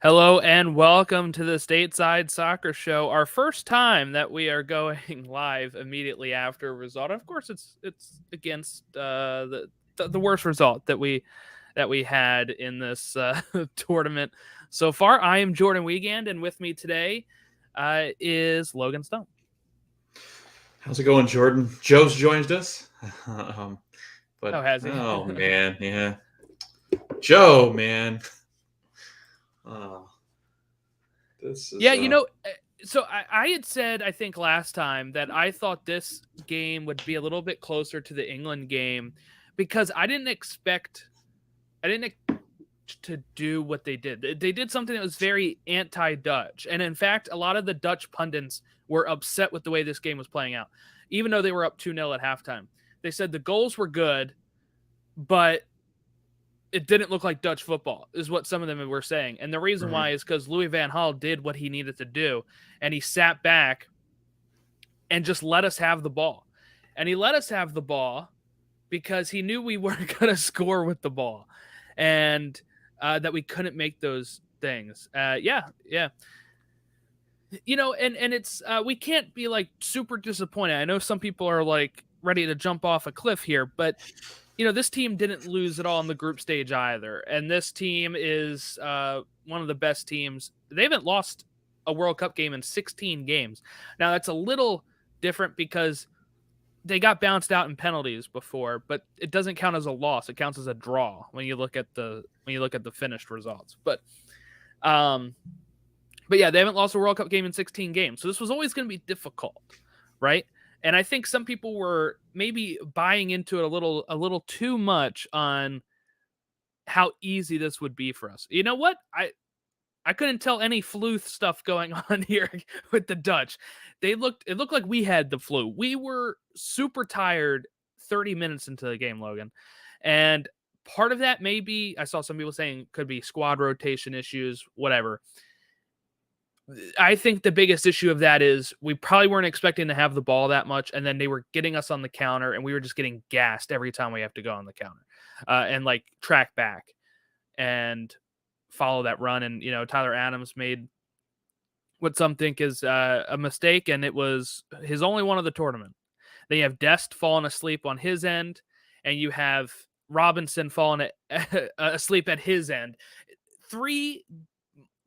Hello and welcome to the Stateside Soccer Show. Our first time that we are going live immediately after a result. Of course, it's against the worst result that we had in this tournament so far. I am Jordan Wiegand, and with me today is Logan Stone. How's it going, Jordan? Joe's joined us. Has he? Oh man, yeah, Joe, man. Oh, this is So I had said, I think last time, that I thought this game would be a little bit closer to the England game because I didn't expect to do what they did. They did something that was very anti-Dutch. And in fact, a lot of the Dutch pundits were upset with the way this game was playing out, even though they were up 2-0 at halftime. They said the goals were good, but it didn't look like Dutch football, is what some of them were saying. And the reason why is because Louis van Gaal did what he needed to do, and he sat back and just let us have the ball. And he let us have the ball because he knew we weren't going to score with the ball, and that we couldn't make those things. Yeah. You know, and it's we can't be like super disappointed. I know some people are like ready to jump off a cliff here, but you know, this team didn't lose at all in the group stage either. And this team is one of the best teams. They haven't lost a World Cup game in 16 games. Now, that's a little different because they got bounced out in penalties before, but it doesn't count as a loss. It counts as a draw when you look at the finished results. But yeah, they haven't lost a World Cup game in 16 games. So this was always going to be difficult, right? And I think some people were maybe buying into it a little too much on how easy this would be for us. You know what? I couldn't tell any flu stuff going on here with the Dutch. It looked like we had the flu. We were super tired 30 minutes into the game, Logan. And part of that maybe, I saw some people saying, could be squad rotation issues, whatever. I think the biggest issue of that is we probably weren't expecting to have the ball that much, and then they were getting us on the counter, and we were just getting gassed every time we have to go on the counter and like track back and follow that run. And you know, Tyler Adams made what some think is a mistake, and it was his only one of the tournament. Then you have Dest falling asleep on his end, and you have Robinson falling asleep at his end. 3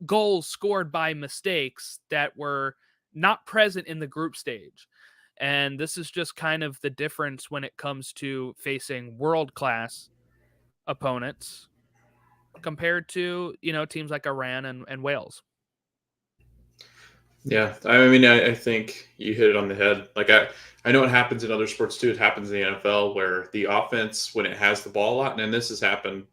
goals scored by mistakes that were not present in the group stage. And this is just kind of the difference when it comes to facing world-class opponents compared to, you know, teams like Iran and Wales. Yeah, I mean, I think you hit it on the head. Like I know it happens in other sports too. It happens in the NFL where the offense, when it has the ball a lot, and this has happened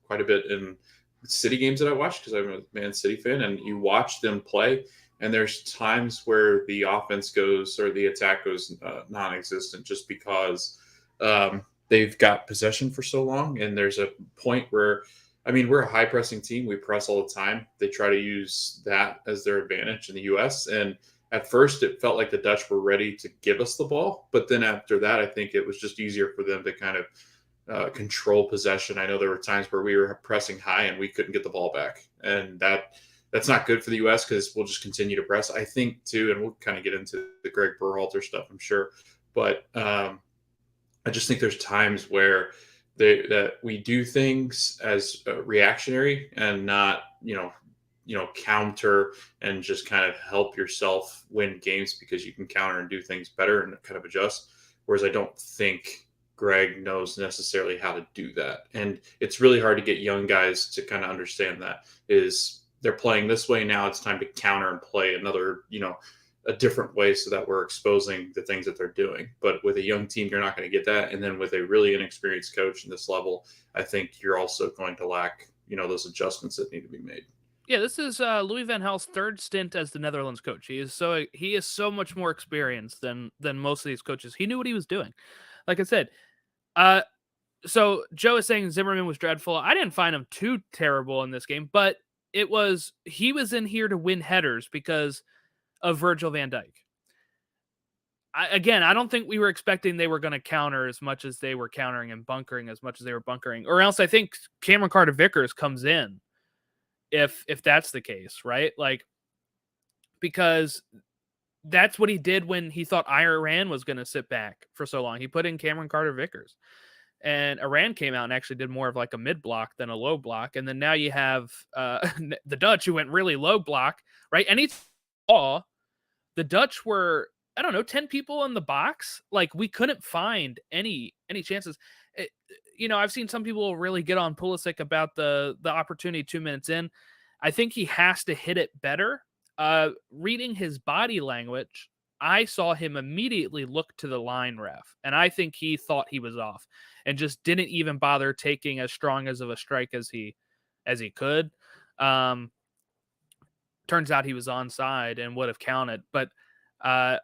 quite a bit in City games that I watch because I'm a Man City fan, and you watch them play, and there's times where the offense goes or the attack goes non-existent just because they've got possession for so long, and there's a point where, I mean, we're a high pressing team. We press all the time. They try to use that as their advantage in the U.S. And at first, it felt like the Dutch were ready to give us the ball, but then after that, I think it was just easier for them to kind of control possession. I know there were times where we were pressing high and we couldn't get the ball back, and that's not good for the U.S. because we'll just continue to press. I think too, and we'll kind of get into the Greg Berhalter stuff, I'm sure, but I just think there's times where that we do things as reactionary and not counter and just kind of help yourself win games because you can counter and do things better and kind of adjust. Whereas I don't think Greg knows necessarily how to do that. And it's really hard to get young guys to kind of understand that is they're playing this way now. It's time to counter and play another, a different way so that we're exposing the things that they're doing. But with a young team, you're not going to get that. And then with a really inexperienced coach in this level, I think you're also going to lack, those adjustments that need to be made. Yeah, this is Louis van Gaal's 3rd stint as the Netherlands coach. He is so much more experienced than most of these coaches. He knew what he was doing. Like I said, so Joe is saying Zimmerman was dreadful. I didn't find him too terrible in this game, but he was in here to win headers because of Virgil van Dijk. I don't think we were expecting they were going to counter as much as they were countering and bunkering as much as they were bunkering. Or else I think Cameron Carter-Vickers comes in if that's the case, right? Like, because that's what he did when he thought Iran was going to sit back for so long. He put in Cameron Carter-Vickers, and Iran came out and actually did more of like a mid block than a low block. And then now you have the Dutch, who went really low block, right? And he saw the Dutch were, I don't know, 10 people in the box. Like, we couldn't find any chances. I've seen some people really get on Pulisic about the opportunity 2 minutes in. I think he has to hit it better. Reading his body language, I saw him immediately look to the line ref, and I think he thought he was off and just didn't even bother taking as strong as of a strike as he could. Turns out he was onside and would have counted. But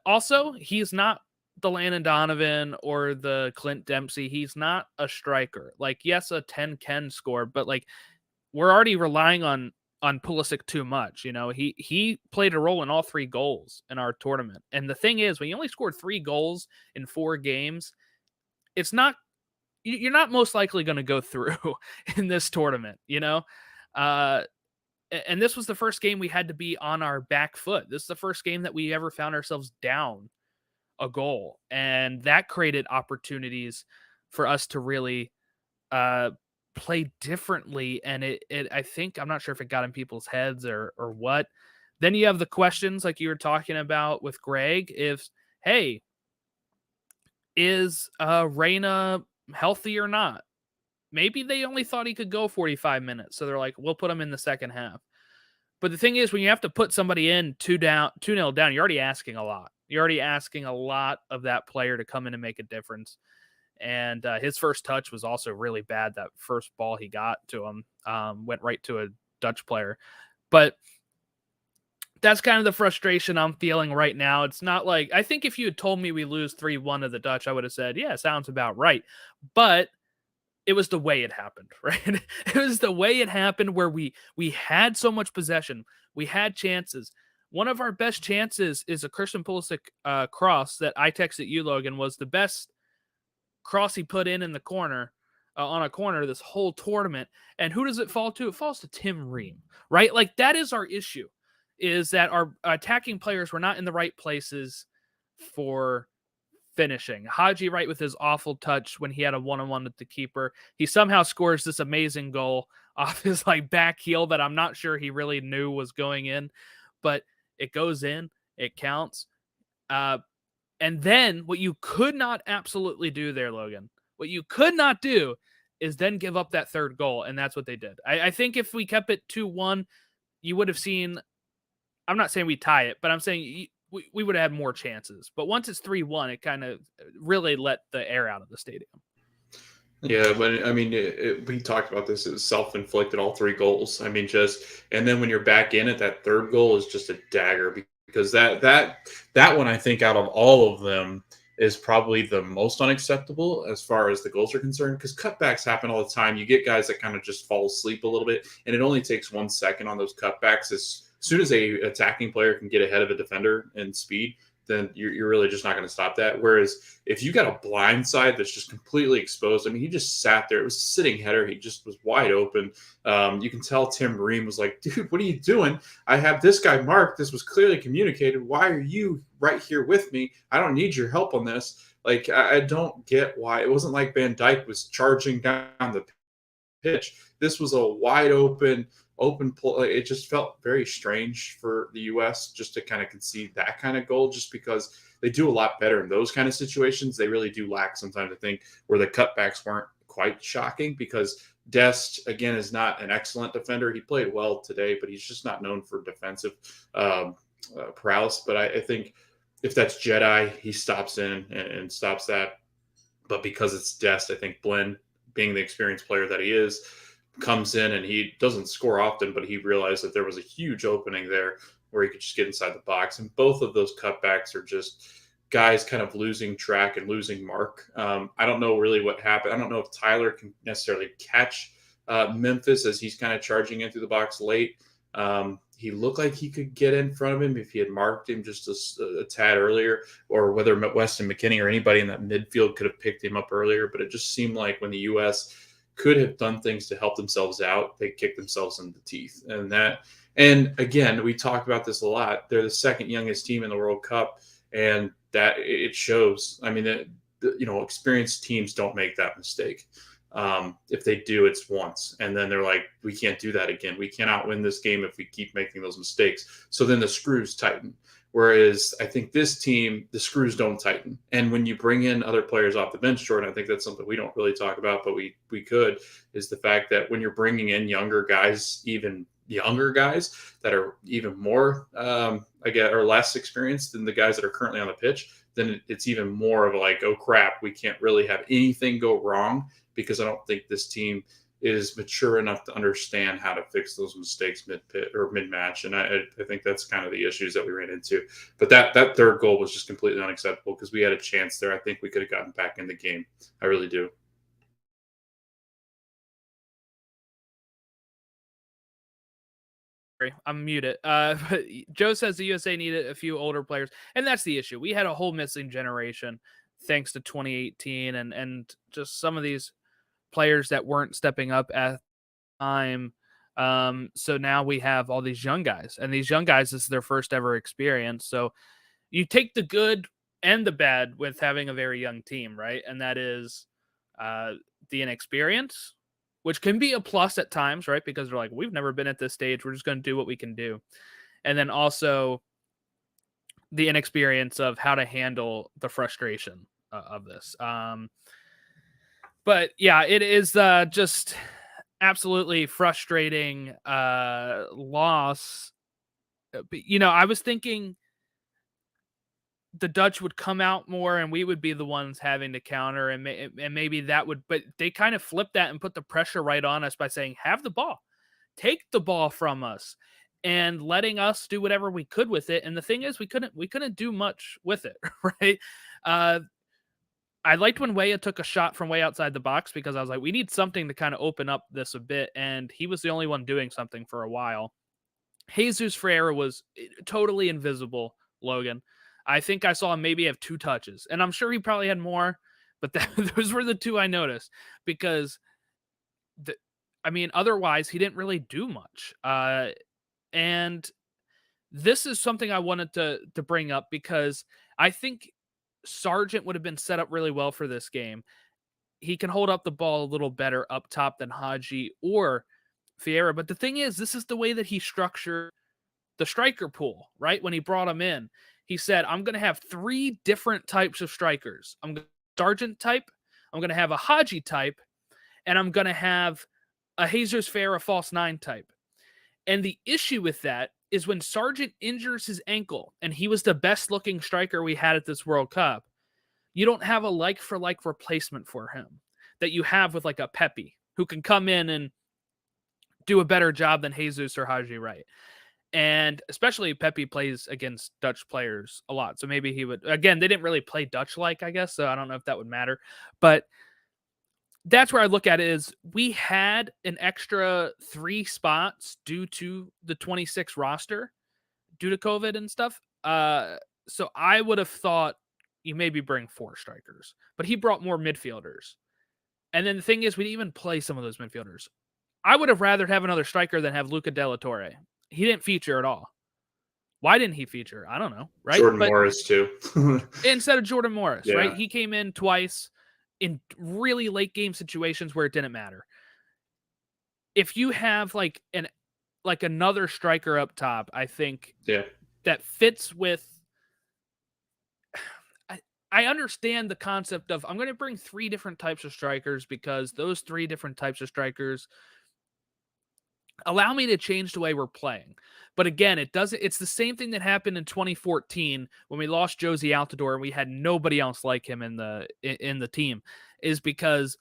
also, he's not the Landon Donovan or the Clint Dempsey. He's not a striker. Like, yes, a 10 can score, but like, we're already relying on Pulisic too much. He played a role in all 3 goals in our tournament. And the thing is, when you only scored 3 goals in 4 games, you're not most likely going to go through in this tournament, and this was the first game we had to be on our back foot. This is the first game that we ever found ourselves down a goal. And that created opportunities for us to really play differently. And I think, I'm not sure if it got in people's heads or what. Then you have the questions like you were talking about with Greg. Hey, is Reyna healthy or not? Maybe they only thought he could go 45 minutes. So they're like, we'll put him in the second half. But the thing is, when you have to put somebody in 2-0 down, you're already asking a lot. You're already asking a lot of that player to come in and make a difference. And his first touch was also really bad. That first ball he got to him went right to a Dutch player. But that's kind of the frustration I'm feeling right now. It's not like, I think if you had told me we lose 3-1 to the Dutch, I would have said, yeah, sounds about right. But it was the way it happened, right? It was the way it happened, where we had so much possession. We had chances. One of our best chances is a Christian Pulisic cross that I texted you, Logan, was the best cross he put in the corner, on a corner this whole tournament. And who does it fall to? It falls to Tim Ream, right? Like, that is our issue, is that our attacking players were not in the right places for finishing. Haji Wright with his awful touch when he had a one-on-one with the keeper. He somehow scores this amazing goal off his like back heel that I'm not sure he really knew was going in, but it goes in, it counts. And then what you could not absolutely do there, Logan, what you could not do is then give up that third goal. And that's what they did. I think if we kept it 2-1, you would have seen, I'm not saying we tie it, but I'm saying we would have had more chances. But once it's 3-1, it kind of really let the air out of the stadium. Yeah, but I mean, we talked about this. It was self-inflicted, all 3 goals. I mean, and then when you're back in it, that third goal is just a dagger, because that one, I think, out of all of them, is probably the most unacceptable as far as the goals are concerned, because cutbacks happen all the time. You get guys that kind of just fall asleep a little bit, and it only takes 1 second on those cutbacks. As soon as a attacking player can get ahead of a defender in speed, then you're really just not going to stop that. Whereas if you got a blind side that's just completely exposed, I mean, he just sat there. It was a sitting header. He just was wide open. You can tell Tim Ream was like, dude, what are you doing? I have this guy marked. This was clearly communicated. Why are you right here with me? I don't need your help on this. Like, I don't get why. It wasn't like Van Dijk was charging down the pitch. This was a wide open play. It just felt very strange for the U.S. just to kind of concede that kind of goal, just because they do a lot better in those kind of situations. They really do lack sometimes, I think, where the cutbacks weren't quite shocking, because Dest, again, is not an excellent defender. He played well today, but he's just not known for defensive prowess. But I think if that's Jedi, he stops in and stops that. But because it's Dest, I think Blend, being the experienced player that he is, comes in, and he doesn't score often, but he realized that there was a huge opening there where he could just get inside the box. And both of those cutbacks are just guys kind of losing track and losing mark. I don't know really what happened. I don't know if Tyler can necessarily catch Memphis as he's kind of charging into the box late. He looked like he could get in front of him if he had marked him just a tad earlier, or whether Weston McKennie or anybody in that midfield could have picked him up earlier. But it just seemed like when the U.S. could have done things to help themselves out, they kicked themselves in the teeth. And again, we talk about this a lot. They're the second youngest team in the World Cup, and that it shows. I mean, experienced teams don't make that mistake. If they do, it's once, and then they're like, we can't do that again. We cannot win this game if we keep making those mistakes. So then the screws tighten. Whereas I think this team, the screws don't tighten. And when you bring in other players off the bench, Jordan, I think that's something we don't really talk about, but we could, is the fact that when you're bringing in younger guys, even younger guys that are even more, or less experienced than the guys that are currently on the pitch, then it's even more of like, oh crap, we can't really have anything go wrong, because I don't think this team is mature enough to understand how to fix those mistakes mid-pit or mid-match. And I think that's kind of the issues that we ran into. But that third goal was just completely unacceptable, because we had a chance there. I think we could have gotten back in the game. I really do. I'm muted. But Joe says the USA needed a few older players, and that's the issue. We had a whole missing generation thanks to 2018 and just some of these players that weren't stepping up at the time. So now we have all these young guys, and these young guys, this is their first ever experience. So you take the good and the bad with having a very young team, right? And that is the inexperience, which can be a plus at times, right? Because they're like, we've never been at this stage. We're just going to do what we can do. And then also the inexperience of how to handle the frustration of this. But yeah, it is just absolutely frustrating loss. But, I was thinking the Dutch would come out more and we would be the ones having to counter, and maybe that would, but they kind of flipped that and put the pressure right on us by saying, have the ball, take the ball from us, and letting us do whatever we could with it. And the thing is, we couldn't do much with it. Right. I liked when Weah took a shot from way outside the box, because I was like, we need something to kind of open up this a bit. And he was the only one doing something for a while. Jesus Ferreira was totally invisible, Logan. I think I saw him maybe have 2 touches, and I'm sure he probably had more, but those were the 2 I noticed, because otherwise he didn't really do much. And this is something I wanted to bring up, because I think Sargent would have been set up really well for this game. He can hold up the ball a little better up top than Haji or Ferreira. But the thing is, this is the way that he structured the striker pool, right? When he brought him in, he said, I'm going to have 3 different types of strikers. I'm going to have a Sargent type, I'm going to have a Haji type, and I'm going to have a Jesus Ferreira false 9 type. And the issue with that is when Sargent injures his ankle, and he was the best looking striker we had at this World Cup, you don't have a like for like replacement for him that you have with like a Pepe, who can come in and do a better job than Jesus or Haji, right? And especially Pepe plays against Dutch players a lot. So maybe he would, again, they didn't really play Dutch like, I guess. So I don't know if that would matter. But that's where I look at it, is we had an extra 3 spots due to the 26 roster due to COVID and stuff. So I would have thought you maybe bring 4 strikers, but he brought more midfielders. And then the thing is, we didn't even play some of those midfielders. I would have rather have another striker than have Luca De La Torre. He didn't feature at all. Why didn't he feature? I don't know. Right. Jordan Morris too. Instead of Jordan Morris, Yeah. right? He came in twice in really late game situations where it didn't matter. If you have like another striker up top, I think that fits with. I understand the concept of, I'm going to bring 3 different types of strikers, because those 3 different types of strikers allow me to change the way we're playing. But again, it's the same thing that happened in 2014 when we lost Josie Altidore and we had nobody else like him in the team, is because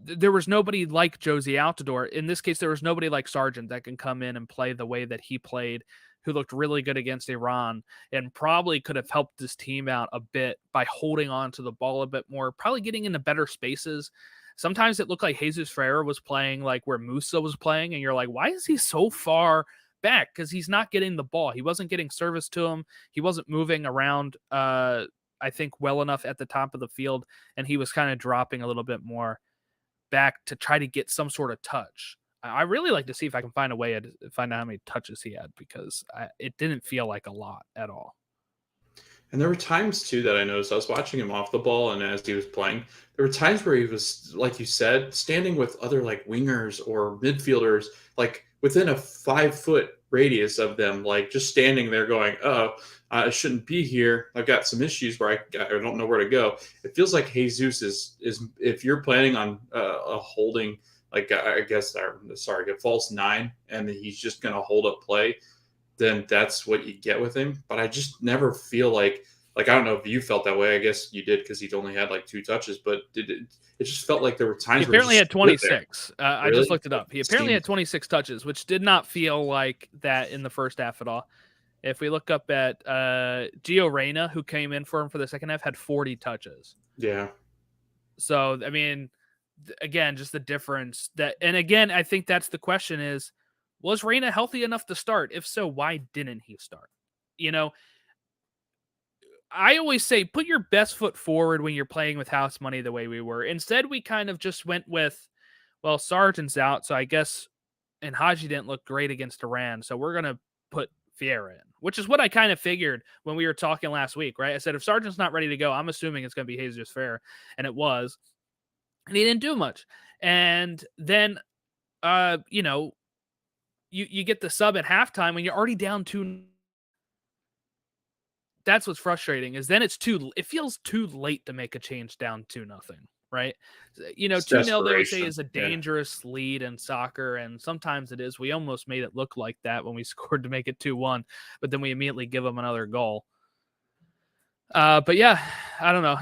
there was nobody like Josie Altidore. In this case, there was nobody like Sargent that can come in and play the way that he played, who looked really good against Iran and probably could have helped this team out a bit by holding on to the ball a bit more, probably getting into better spaces. Sometimes it looked like Jesus Ferreira was playing like where Musa was playing, and you're like, why is he so far back? Because he's not getting the ball. He wasn't getting service to him. He wasn't moving around, I think, well enough at the top of the field, and he was kind of dropping a little bit more. back to try to get some sort of touch. I really like to see if I can find a way to find out how many touches he had, because it didn't feel like a lot at all. And there were times too that I noticed I was watching him off the ball and as he was playing, there were times where he was, like you said, standing with other like wingers or midfielders, like within a 5 foot radius of them, like just standing there going, "Oh, I shouldn't be here. I've got some issues where I don't know where to go." It feels like Jesus is if you're planning on a holding, like I guess, sorry, a false nine, and he's just going to hold up play, then that's what you get with him. But I just never feel like I don't know if you felt that way. I guess you did because he'd only had like 2 touches, but it just felt like there were times He where apparently had 26. Really? I just looked it up. He apparently had 26 touches, which did not feel like that in the first half at all. If we look up at Gio Reyna, who came in for him for the second half, had 40 touches. Yeah. So, I mean, again, just the difference that, and again, I think that's the question is, was Reyna healthy enough to start? If so, why didn't he start? You know, I always say put your best foot forward when you're playing with house money the way we were. Instead, we kind of just went with, well, Sargent's out, so I guess, and Haji didn't look great against Iran, so we're going to put Vieira in, which is what I kind of figured when we were talking last week, right? I said, if Sargent's not ready to go, I'm assuming it's going to be Jesus Ferrer, and it was, and he didn't do much. And then, you know, you get the sub at halftime when you're already down 2. That's what's frustrating, is then it feels too late to make a change down 2-0, right? You know, 2-0 they would say is a dangerous lead in soccer, and sometimes it is. We almost made it look like that when we scored to make it 2-1, but then we immediately give them another goal. But yeah, I don't know.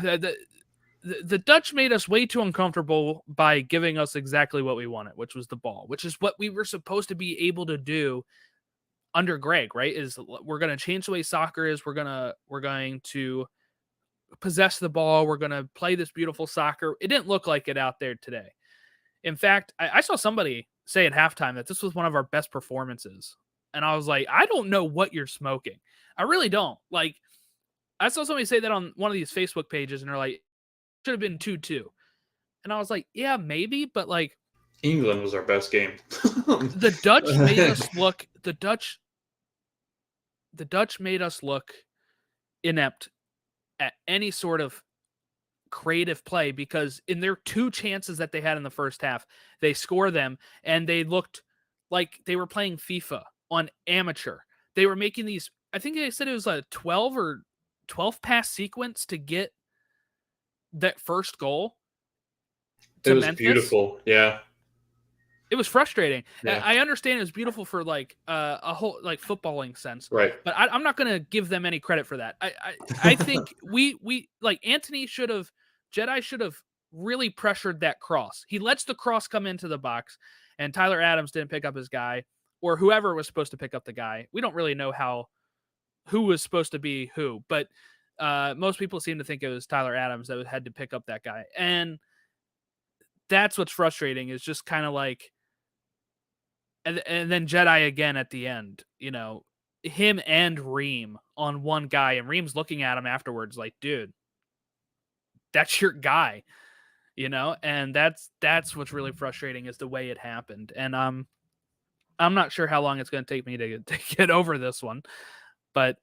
The Dutch made us way too uncomfortable by giving us exactly what we wanted, which was the ball, which is what we were supposed to be able to do under Greg, right? Is we're going to change the way soccer is. We're going to possess the ball. We're going to play this beautiful soccer. It didn't look like it out there today. In fact, I saw somebody say at halftime that this was one of our best performances. And I was like, I don't know what you're smoking. I really don't. Like, I saw somebody say that on one of these Facebook pages, and they're like, should have been 2-2. And I was like, yeah, maybe, but like, England was our best game. The Dutch made us look. The Dutch made us look inept at any sort of creative play, because in their 2 chances that they had in the first half, they score them, and they looked like they were playing FIFA on amateur. They were making these. I think they said it was a 12 pass sequence to get that first goal. It was Memphis. Beautiful. Yeah. It was frustrating. Yeah. I understand it was beautiful for like a whole like footballing sense, right? But I'm not going to give them any credit for that. I think we like Anthony Jedi should have really pressured that cross. He lets the cross come into the box, and Tyler Adams didn't pick up his guy, or whoever was supposed to pick up the guy. We don't really know who was supposed to be who, but most people seem to think it was Tyler Adams that had to pick up that guy, and that's what's frustrating. Is just kind of like. And then Jedi again at the end, you know, him and Reem on one guy, and Reem's looking at him afterwards like, dude, that's your guy, you know? And that's what's really frustrating, is the way it happened. And I'm not sure how long it's going to take me to get over this one, but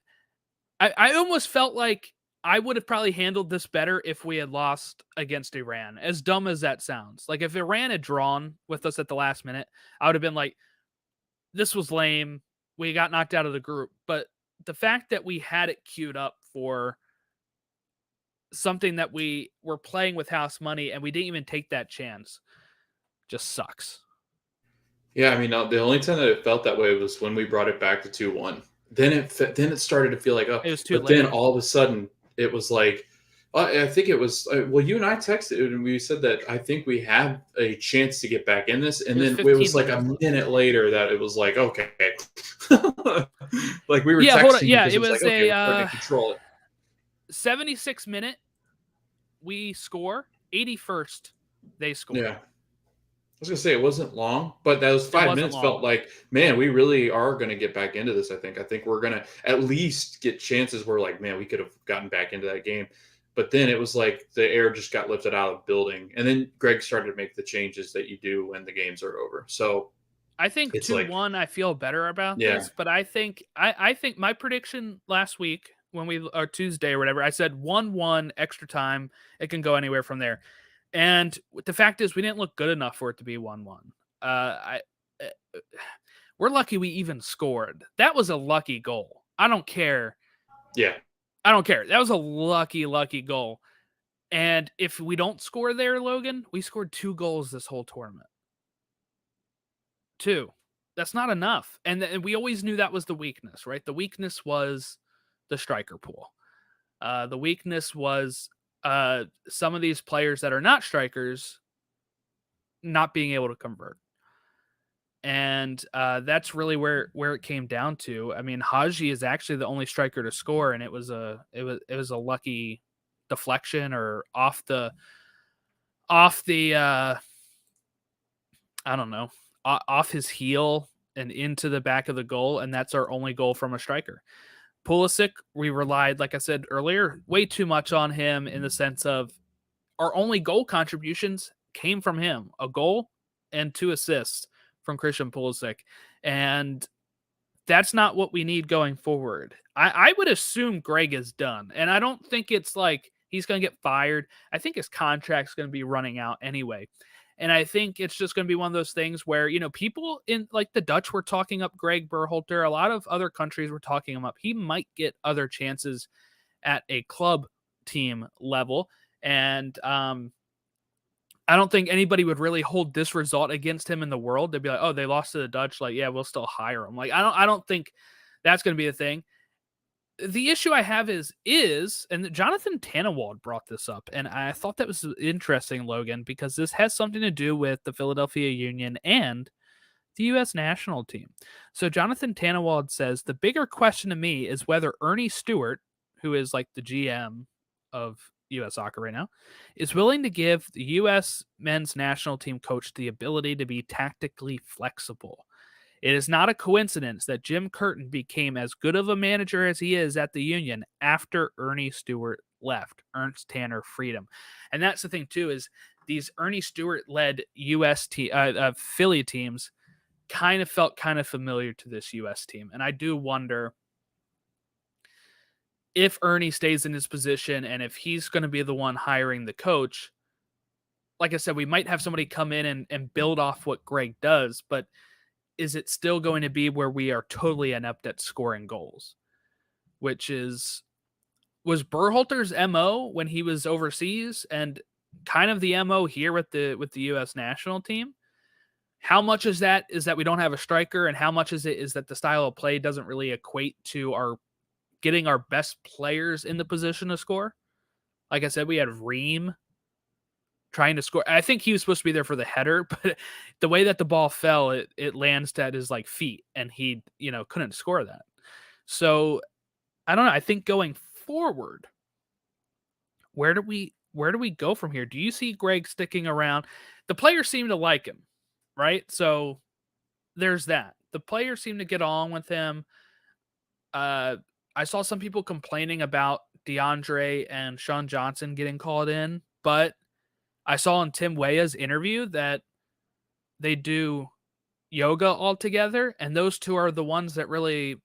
I almost felt like I would have probably handled this better if we had lost against Iran, as dumb as that sounds. Like, if Iran had drawn with us at the last minute, I would have been like, this was lame. We got knocked out of the group. But the fact that we had it queued up for something that we were playing with house money, and we didn't even take that chance, just sucks. Yeah, I mean, the only time that it felt that way was when we brought it back to 2-1. Then it started to feel like, oh, it was too but late. Then all of a sudden it was like, I think it was, well, you and I texted and we said that I think we have a chance to get back in this. And then it was like a minute later that it was like, okay. Like we were texting. Hold on. Yeah, it was like, okay, we're control it. 76 minute, we score. 81st, they score. Yeah. I was going to say it wasn't long, but those 5 minutes felt like, man, we really are going to get back into this. I think we're going to at least get chances where, like, man, we could have gotten back into that game. But then it was like the air just got lifted out of the building, and then Greg started to make the changes that you do when the games are over. So I think it's like, 2-1, I feel better about yeah, this, but I think my prediction last week when we or Tuesday or whatever, I said 1-1 extra time. It can go anywhere from there. And the fact is we didn't look good enough for it to be 1-1. I uh, we're lucky we even scored. That was a lucky goal. I don't care. yeah, I don't care. That was a lucky goal. And if we don't score there, Logan, we scored 2 goals this whole tournament. 2. That's not enough. And we always knew that was the weakness, right? The weakness was the striker pool. The weakness was some of these players that are not strikers not being able to convert. And that's really where it came down to. I mean, Haji is actually the only striker to score, and it was a lucky deflection or off the I don't know, off his heel and into the back of the goal, and that's our only goal from a striker. Pulisic, we relied, like I said earlier, way too much on him in the sense of our only goal contributions came from him, a goal and 2 assists from Christian Pulisic, and that's not what we need going forward. I would assume Greg is done, and I don't think it's like he's going to get fired. I think his contract's going to be running out anyway. And I think it's just going to be one of those things where, people in like the Dutch were talking up Greg Berhalter. A lot of other countries were talking him up. He might get other chances at a club team level. And I don't think anybody would really hold this result against him in the world. They'd be like, oh, they lost to the Dutch. Like, yeah, we'll still hire him. Like, I don't think that's going to be a thing. The issue I have is, and Jonathan Tannenwald brought this up, and I thought that was interesting, Logan, because this has something to do with the Philadelphia Union and the U.S. national team. So Jonathan Tannenwald says, the bigger question to me is whether Ernie Stewart, who is like the GM of U.S. soccer right now, is willing to give the U.S. men's national team coach the ability to be tactically flexible. It is not a coincidence that Jim Curtin became as good of a manager as he is at the Union after Ernie Stewart left. Ernst Tanner freedom. And that's the thing, too, is these Ernie Stewart-led Philly teams kind of felt kind of familiar to this U.S. team. And I do wonder if Ernie stays in his position and if he's going to be the one hiring the coach. Like I said, we might have somebody come in and build off what Greg does, but is it still going to be where we are totally inept at scoring goals? Which was Berhalter's MO when he was overseas and kind of the MO here with the US national team. How much is that we don't have a striker, and how much is that the style of play doesn't really equate to our getting our best players in the position to score? Like I said, we had Ream trying to score. I think he was supposed to be there for the header, but the way that the ball fell, it lands at his like feet, and he, couldn't score that. So I don't know. I think going forward, where do we go from here? Do you see Greg sticking around? The players seem to like him, right? So there's that. The players seem to get on with him. I saw some people complaining about DeAndre and Sean Johnson getting called in, but I saw in Tim Weah's interview that they do yoga all together, and those two are the ones that really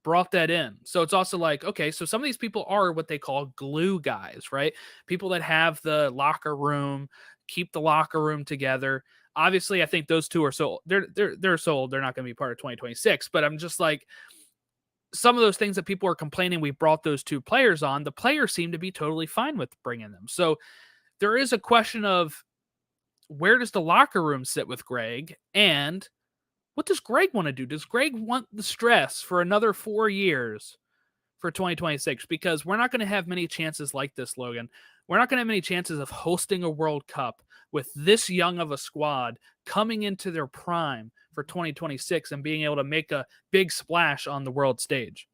brought that in. So it's also like, okay, so some of these people are what they call glue guys, right? People that have the locker room, keep the locker room together. Obviously, I think those two are they're so old, they're not going to be part of 2026. But I'm just like, some of those things that people are complaining we brought those two players on, the players seem to be totally fine with bringing them. So there is a question of where does the locker room sit with Greg, and what does Greg want to do? Does Greg want the stress for another 4 years for 2026? Because we're not going to have many chances like this, Logan. We're not going to have many chances of hosting a World Cup with this young of a squad coming into their prime for 2026 and being able to make a big splash on the world stage.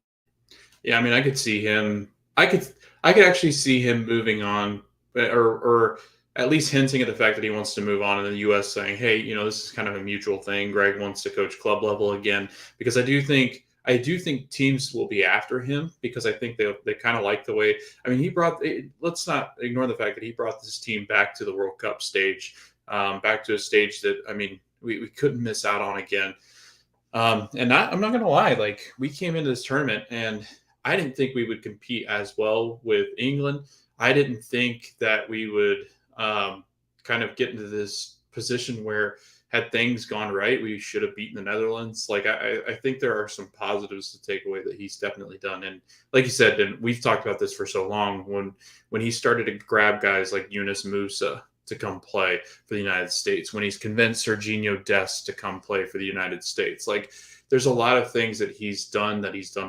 Yeah, I mean, I could see him. I could actually see him moving on, or at least hinting at the fact that he wants to move on, and the U.S. saying, "Hey, this is kind of a mutual thing. Greg wants to coach club level again," because I I do think teams will be after him because I think they kind of like the way. I mean, let's not ignore the fact that he brought this team back to the World Cup stage, back to a stage that I mean we couldn't miss out on again. I'm not gonna lie, like we came into this tournament and I didn't think we would compete as well with England. I didn't think that we would kind of get into this position where had things gone right, we should have beaten the Netherlands. Like I think there are some positives to take away that he's definitely done. And like you said, and we've talked about this for so long, when he started to grab guys like Yunus Musa to come play for the United States, when he's convinced Serginho Dest to come play for the United States. Like there's a lot of things that he's done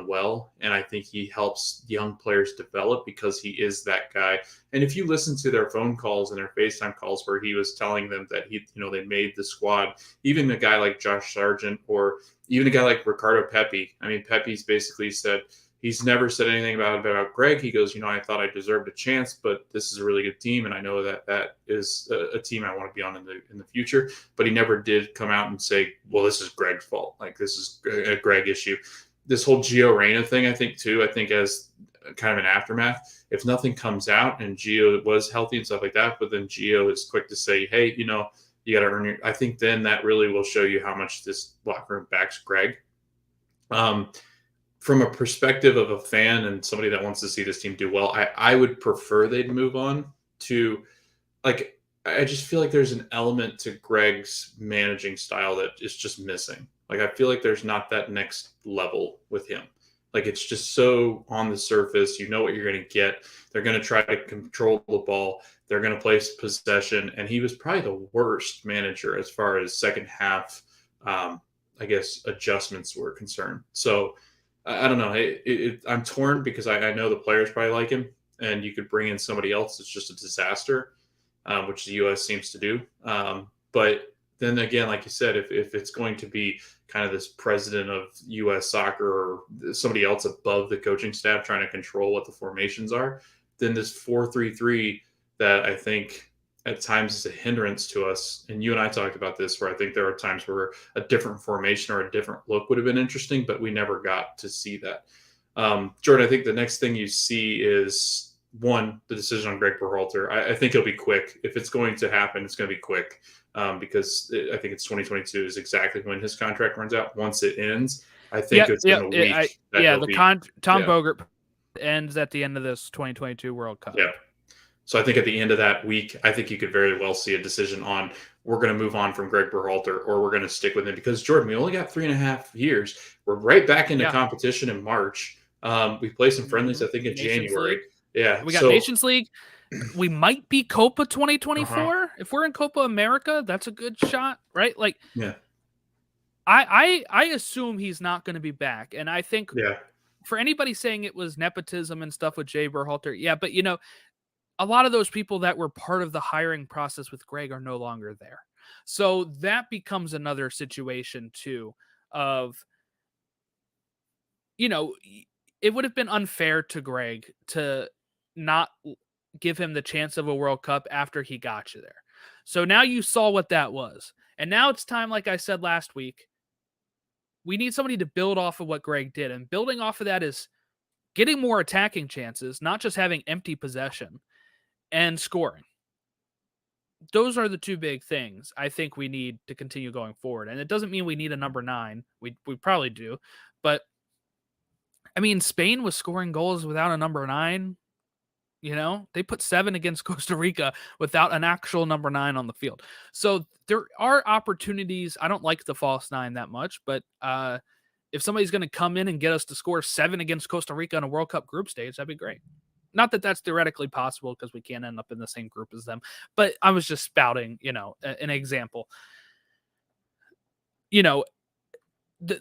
well. And I think he helps young players develop because he is that guy. And if you listen to their phone calls and their FaceTime calls where he was telling them that they made the squad, even a guy like Josh Sargent or even a guy like Ricardo Pepi. I mean, Pepi's basically said, he's never said anything about Greg. He goes, I thought I deserved a chance, but this is a really good team, and I know that is a team I want to be on in the future. But he never did come out and say, well, this is Greg's fault. Like this is a Greg issue. This whole Gio Reyna thing, I think as kind of an aftermath, if nothing comes out and Gio was healthy and stuff like that, but then Gio is quick to say, hey, you got to earn your. I think then that really will show you how much this locker room backs Greg. From a perspective of a fan and somebody that wants to see this team do well, I would prefer they'd move on to, like, I just feel like there's an element to Greg's managing style that is just missing. Like, I feel like there's not that next level with him. Like, it's just so on the surface. You know what you're going to get. They're going to try to control the ball. They're going to play possession. And he was probably the worst manager as far as second half, adjustments were concerned. So, I don't know. I'm torn because I know the players probably like him, and you could bring in somebody else that's just a disaster, which the U.S. seems to do. But then again, like you said, if it's going to be kind of this president of U.S. soccer or somebody else above the coaching staff trying to control what the formations are, then this 4-3-3 that I think at times is a hindrance to us. And you and I talked about this, where I think there are times where a different formation or a different look would have been interesting, but we never got to see that. Jordan, I think the next thing you see is the decision on Greg Berhalter. I think it'll be quick. If it's going to happen, it's going to be quick because I think it's 2022 is exactly when his contract runs out. Once it ends, I think it's in a week. Tom Bogert ends at the end of this 2022 World Cup. Yeah. So I think at the end of that week, I think you could very well see a decision on we're going to move on from Greg Berhalter or we're going to stick with him because, Jordan, we only got 3.5 years. We're right back into competition in March. We play some friendlies, I think, in January. League. Yeah. We got Nations League. We might be Copa 2024. If we're in Copa America, that's a good shot, right? Like, yeah. I assume he's not going to be back. And I think for anybody saying it was nepotism and stuff with Jay Berhalter, but a lot of those people that were part of the hiring process with Greg are no longer there. So that becomes another situation too of, it would have been unfair to Greg to not give him the chance of a World Cup after he got you there. So now you saw what that was. And now it's time, like I said last week, we need somebody to build off of what Greg did. And building off of that is getting more attacking chances, not just having empty possession. And scoring. Those are the two big things I think we need to continue going forward. And it doesn't mean we need a number 9. We probably do. But, I mean, Spain was scoring goals without a number 9. They put 7 against Costa Rica without an actual number 9 on the field. So there are opportunities. I don't like the false 9 that much. But if somebody's going to come in and get us to score 7 against Costa Rica in a World Cup group stage, that'd be great. Not that that's theoretically possible because we can't end up in the same group as them, but I was just spouting, an example. The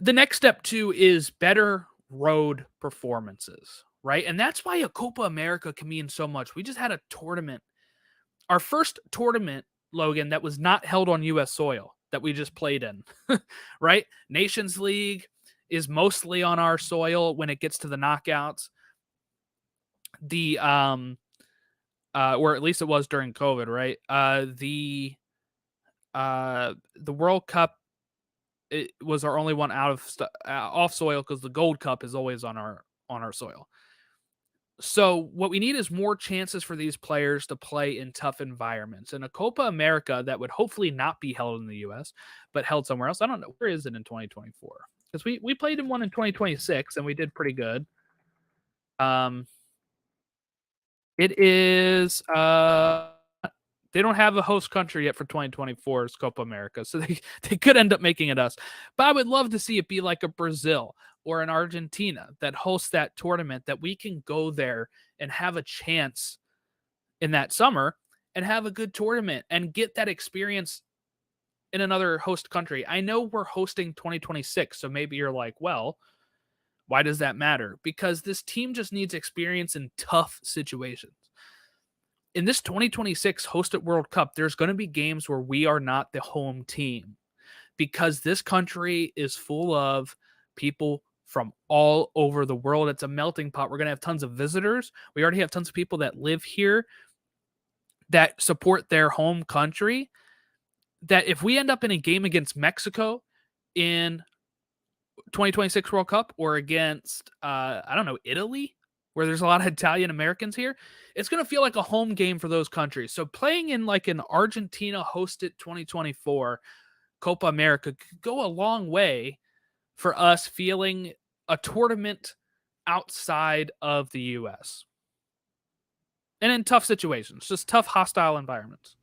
next step too is better road performances, right? And that's why a Copa America can mean so much. We just had a tournament, our first tournament, Logan, that was not held on U.S. soil that we just played in, right? Nations League is mostly on our soil when it gets to the knockouts. The or at least it was during COVID, right? The World Cup it was our only one out of off soil because the Gold Cup is always on our soil. So what we need is more chances for these players to play in tough environments. And a Copa America that would hopefully not be held in the U.S., but held somewhere else. I don't know. Where is it in 2024? Because we played in one in 2026, and we did pretty good. It is they don't have a host country yet for 2024's Copa America, so they could end up making it us. But I would love to see it be like a Brazil or an Argentina that hosts that tournament, that we can go there and have a chance in that summer and have a good tournament and get that experience in another host country. I know we're hosting 2026, so maybe you're like, well, why does that matter? Because this team just needs experience in tough situations. In this 2026 hosted World Cup, there's going to be games where we are not the home team because this country is full of people from all over the world. It's a melting pot. We're going to have tons of visitors. We already have tons of people that live here that support their home country. That if we end up in a game against Mexico in 2026 World Cup or against, I don't know, Italy, where there's a lot of Italian Americans here, it's going to feel like a home game for those countries. So playing in like an Argentina hosted 2024 Copa America could go a long way for us feeling a tournament outside of the U.S. and in tough situations, just tough, hostile environments.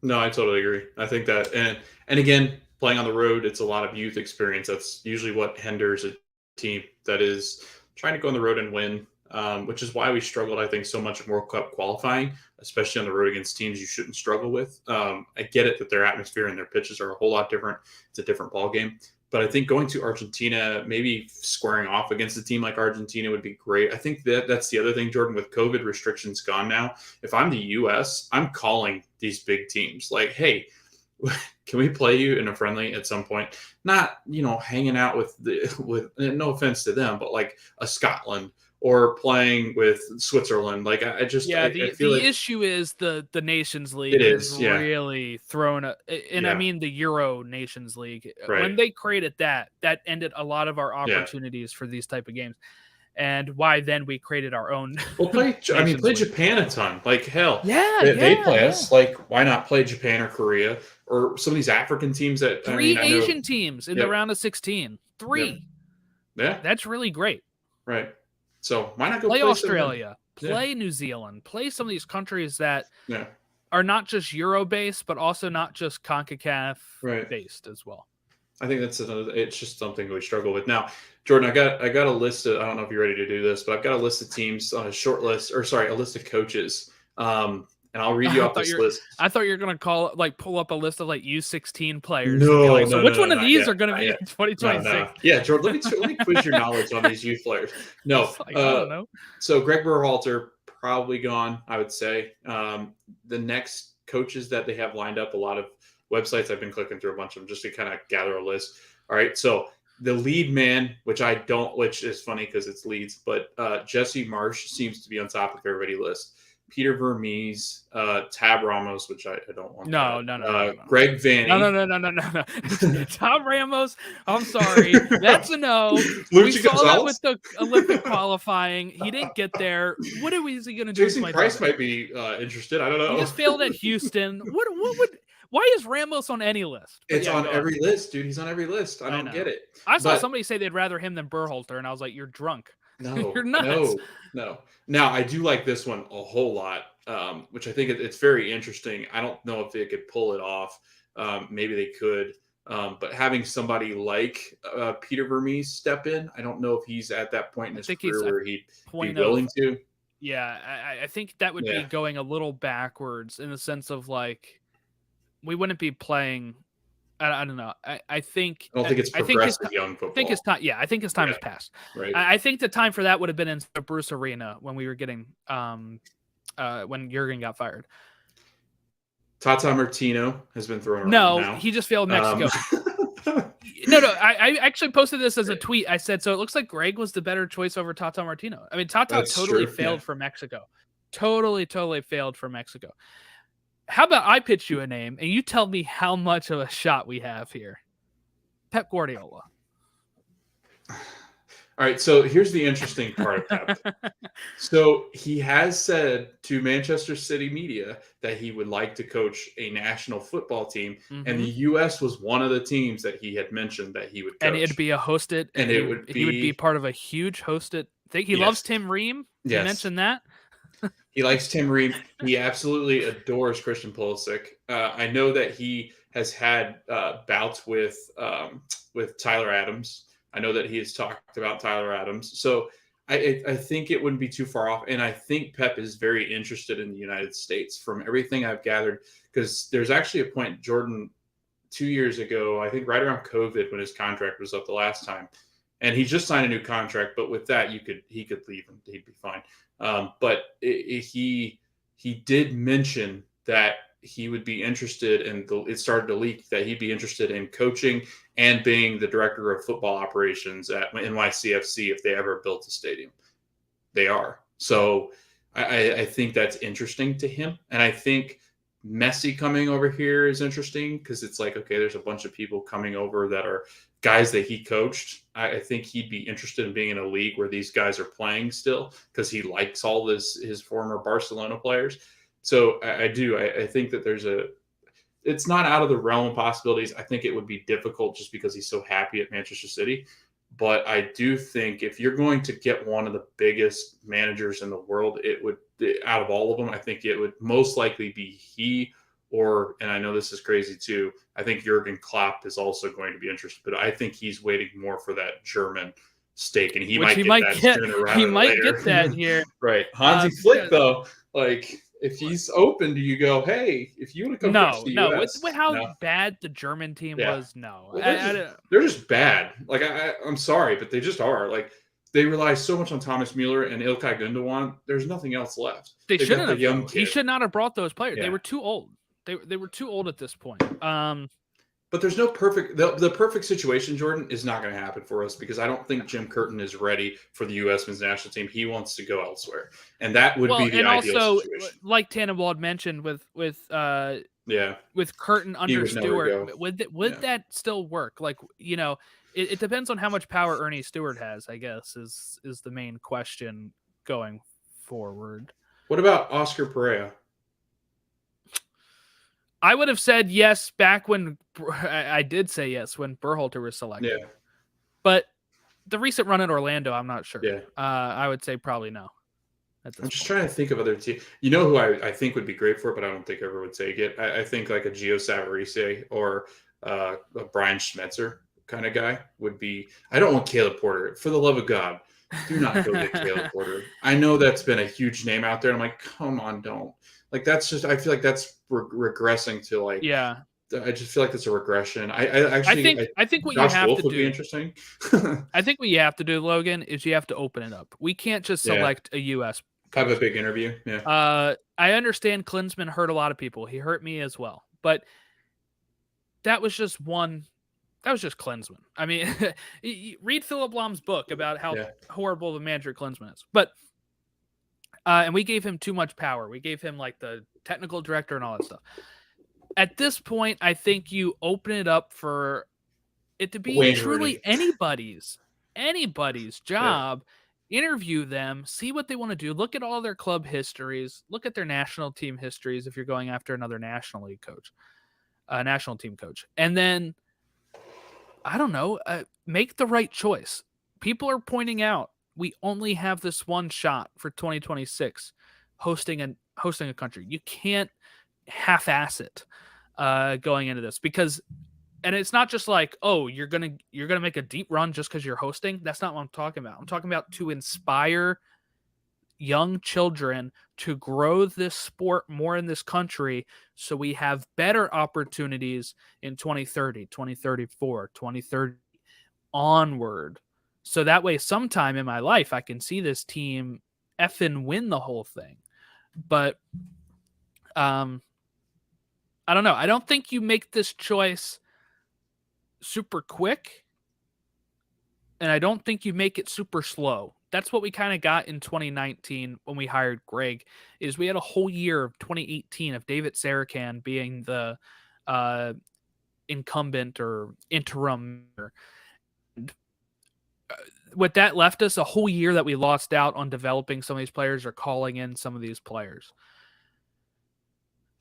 No, I totally agree. I think that, and again, playing on the road, it's a lot of youth experience. That's usually what hinders a team that is trying to go on the road and win, which is why we struggled, I think, so much in World Cup qualifying, especially on the road against teams you shouldn't struggle with. I get it that their atmosphere and their pitches are a whole lot different. It's a different ball game. But I think going to Argentina, maybe squaring off against a team like Argentina would be great. I think that's the other thing, Jordan, with COVID restrictions gone now. If I'm the U.S., I'm calling these big teams like, hey, can we play you in a friendly at some point? Not, hanging out with no offense to them, but like a Scotland or playing with Switzerland. Like I feel like issue is the Nations League really thrown I mean the Euro Nations League. Right. When they created that ended a lot of our opportunities for these type of games. And why then we created our own. Well, play Japan a ton. Like hell, they play us. Like why not play Japan or Korea or some of these African teams that three Asian teams in the round of 16. 3. Yeah, that's really great. Right. So why not go play Australia, play New Zealand, play some of these countries that are not just Euro based, but also not just CONCACAF based as well. I think it's just something we struggle with. Now, Jordan, I got a list of, I don't know if you're ready to do this, but I've got a list of teams on a list of coaches. And I'll read you off this list. I thought you were going to pull up a list of U16 players. No, which one of these are going to be in 2026? No. Yeah, Jordan, let me quiz your knowledge on these youth players. No, I don't know. So Greg Berhalter probably gone, I would say. The next coaches that they have lined up, a lot of websites, I've been clicking through a bunch of them just to kind of gather a list. All right, so the lead man, which is funny because it's Leeds, but Jesse Marsh seems to be on top of everybody's list. Peter Vermees, Tab Ramos, which I don't want. No. Greg Vanny. No. Tom Ramos, I'm sorry. That's a no. We saw that with the Olympic qualifying. He didn't get there. What is he going to do? Jason Price might be interested. I don't know. He just failed at Houston. Why is Ramos on any list? It's on every list, dude. He's on every list. I don't get it. I saw somebody say they'd rather him than Berhalter, and I was like, you're drunk. No, you're nuts. No. Now, I do like this one a whole lot, which I think it's very interesting. I don't know if they could pull it off. Maybe they could. But having somebody like Peter Vermees step in, I don't know if he's at that point in his career where he'd be willing to. Yeah, I think that would be going a little backwards in the sense of we wouldn't be playing. I don't know. I don't think it's progressive young football. I think his time has passed. Right. I think the time for that would have been in Bruce Arena when we were getting when Jurgen got fired. Tata Martino has been thrown around. No, he just failed Mexico. No. I actually posted this as a tweet. I said, so it looks like Greg was the better choice over Tata Martino. I mean, Tata failed for Mexico. Totally failed for Mexico. How about I pitch you a name and you tell me how much of a shot we have here? Pep Guardiola. All right, so here's the interesting part of Pep. So he has said to Manchester City media that he would like to coach a national football team, and the U.S. was one of the teams that he had mentioned that he would coach. And it'd be a hosted, and it would he would be part of a huge hosted thing. He loves Tim Ream. He mentioned that. He likes Tim Ream. He absolutely adores Christian Pulisic. I know that he has had bouts with Tyler Adams. I know that he has talked about Tyler Adams. So I think it wouldn't be too far off. And I think Pep is very interested in the United States from everything I've gathered, because there's actually a point, Jordan, 2 years ago, I think right around COVID when his contract was up the last time, and he just signed a new contract. But with that, he could leave and he'd be fine. But he did mention that he would be interested, and it started to leak that he'd be interested in coaching and being the director of football operations at NYCFC if they ever built a stadium. They are. So I think that's interesting to him. And I think Messi coming over here is interesting because it's like, okay, there's a bunch of people coming over that are guys that he coached. I think he'd be interested in being in a league where these guys are playing still because he likes all his former Barcelona players. So I think that it's not out of the realm of possibilities. I think it would be difficult just because he's so happy at Manchester City. But I do think if you're going to get one of the biggest managers in the world, out of all of them, I think it would most likely be he, and I know this is crazy too, I think Jurgen Klopp is also going to be interested, but I think he's waiting more for that German stake, and he might get that here. Right. Hansi Flick, though, like, if he's open, do you go, hey, if you want to come coach the US? With how bad the German team was, no. Well, they're just bad. Like, I'm sorry, but they just are. Like, they rely so much on Thomas Mueller and Ilkay Gundogan. There's nothing else left. They shouldn't have. He should not have brought those players. Yeah. They were too old. They were too old at this point. But there's no perfect. The perfect situation, Jordan, is not going to happen for us because I don't think Jim Curtin is ready for the U.S. men's national team. He wants to go elsewhere, and that would be the ideal situation. Like Tannenwald mentioned, with Curtin under Stewart, would that still work? Like, it depends on how much power Ernie Stewart has, I guess, is the main question going forward. What about Oscar Pereira? I would have said yes back when I did say yes when Berhalter was selected. Yeah. But the recent run in Orlando, I'm not sure. Yeah. I would say probably no. I'm just trying to think of other teams. You know who I think would be great for it, but I don't think everyone would take it. I think like a Gio Savarese or a Brian Schmetzer kind of guy would be. I don't want Caleb Porter. For the love of God, do not go get Caleb Porter. I know that's been a huge name out there. And I'm like, come on, don't. Like, that's just, I feel like that's regressing to like, yeah. I just feel like it's a regression. I think what Josh you have Wolf to would do, be interesting. I think what you have to do, Logan, is you have to open it up. We can't just select a U.S. Have a big interview. Yeah. I understand Klinsmann hurt a lot of people. He hurt me as well. But that was just Klinsmann. I mean, read Philip Laum's book about how horrible the manager Klinsmann is. But and we gave him too much power. We gave him like the technical director and all that stuff. At this point, I think you open it up for it to be truly anybody's job. Yeah. Interview them, see what they want to do. Look at all their club histories. Look at their national team histories if you're going after another national league coach, national team coach. And then, I don't know, make the right choice. People are pointing out we only have this one shot for 2026 hosting a country. You can't half-ass it going into this because, and it's not just like, oh, you're gonna make a deep run just because you're hosting. That's not what I'm talking about. I'm talking about to inspire young children to grow this sport more in this country so we have better opportunities in 2030, 2034, 2030 onward. So that way, sometime in my life, I can see this team effing win the whole thing. But I don't know. I don't think you make this choice super quick, and I don't think you make it super slow. That's what we kind of got in 2019 when we hired Greg, is we had a whole year of 2018 of David Sarakan being the incumbent or interim. And what that left us, a whole year that we lost out on developing some of these players or calling in some of these players.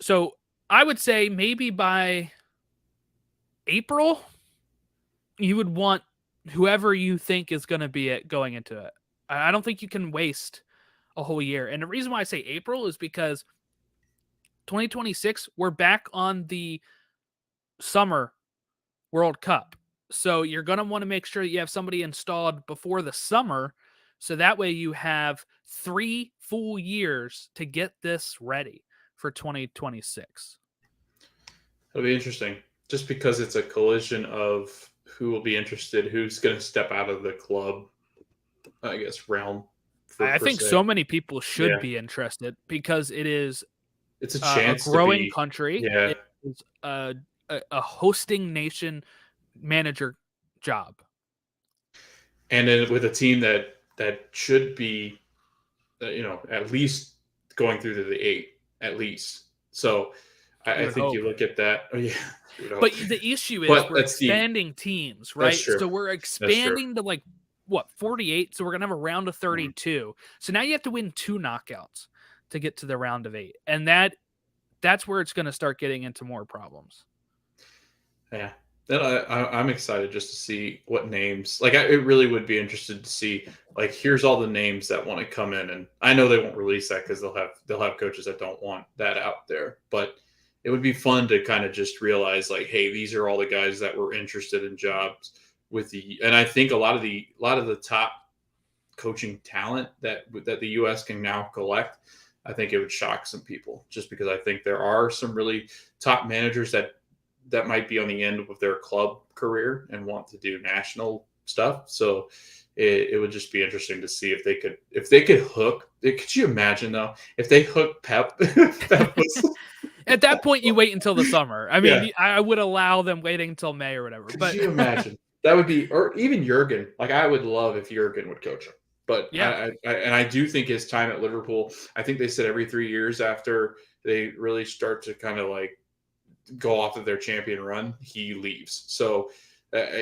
So I would say maybe by April, you would want whoever you think is going to be it going into it. I don't think you can waste a whole year. And the reason why I say April is because 2026, we're back on the summer World Cup. So you're going to want to make sure that you have somebody installed before the summer. So that way you have 3 full years to get this ready for 2026. It'll be interesting just because it's a collision of who will be interested, who's going to step out of the club, I guess, realm. I think so many people should be interested because it's a chance a growing to be, country. Yeah. It's a hosting nation manager job. And then with a team that should be, at least going through to the 8, at least. So I think you look at that. Oh, yeah. But the issue is we're expanding teams, right? So we're expanding to 48. So we're going to have a round of 32. So now you have to win 2 knockouts to get to the round of 8. And that's where it's going to start getting into more problems. Yeah. Then I'm excited just to see what names. It really would be interested to see. Here's all the names that want to come in, and I know they won't release that because they'll have coaches that don't want that out there. But it would be fun to kind of just realize, hey, these are all the guys that were interested in jobs with and I think a lot of the top coaching talent that the U.S. can now collect. I think it would shock some people just because I think there are some really top managers that might be on the end of their club career and want to do national stuff. So it would just be interesting to see if they could hook. Could you imagine though if they hook Pep? At that point, you wait until the summer. I mean, I would allow them waiting until May or whatever. Could you imagine? That would be, or even Jurgen. I would love if Jurgen would coach him. But yeah, I do think his time at Liverpool. I think they said every 3 years after they really start to kind of go off of their champion run, he leaves. So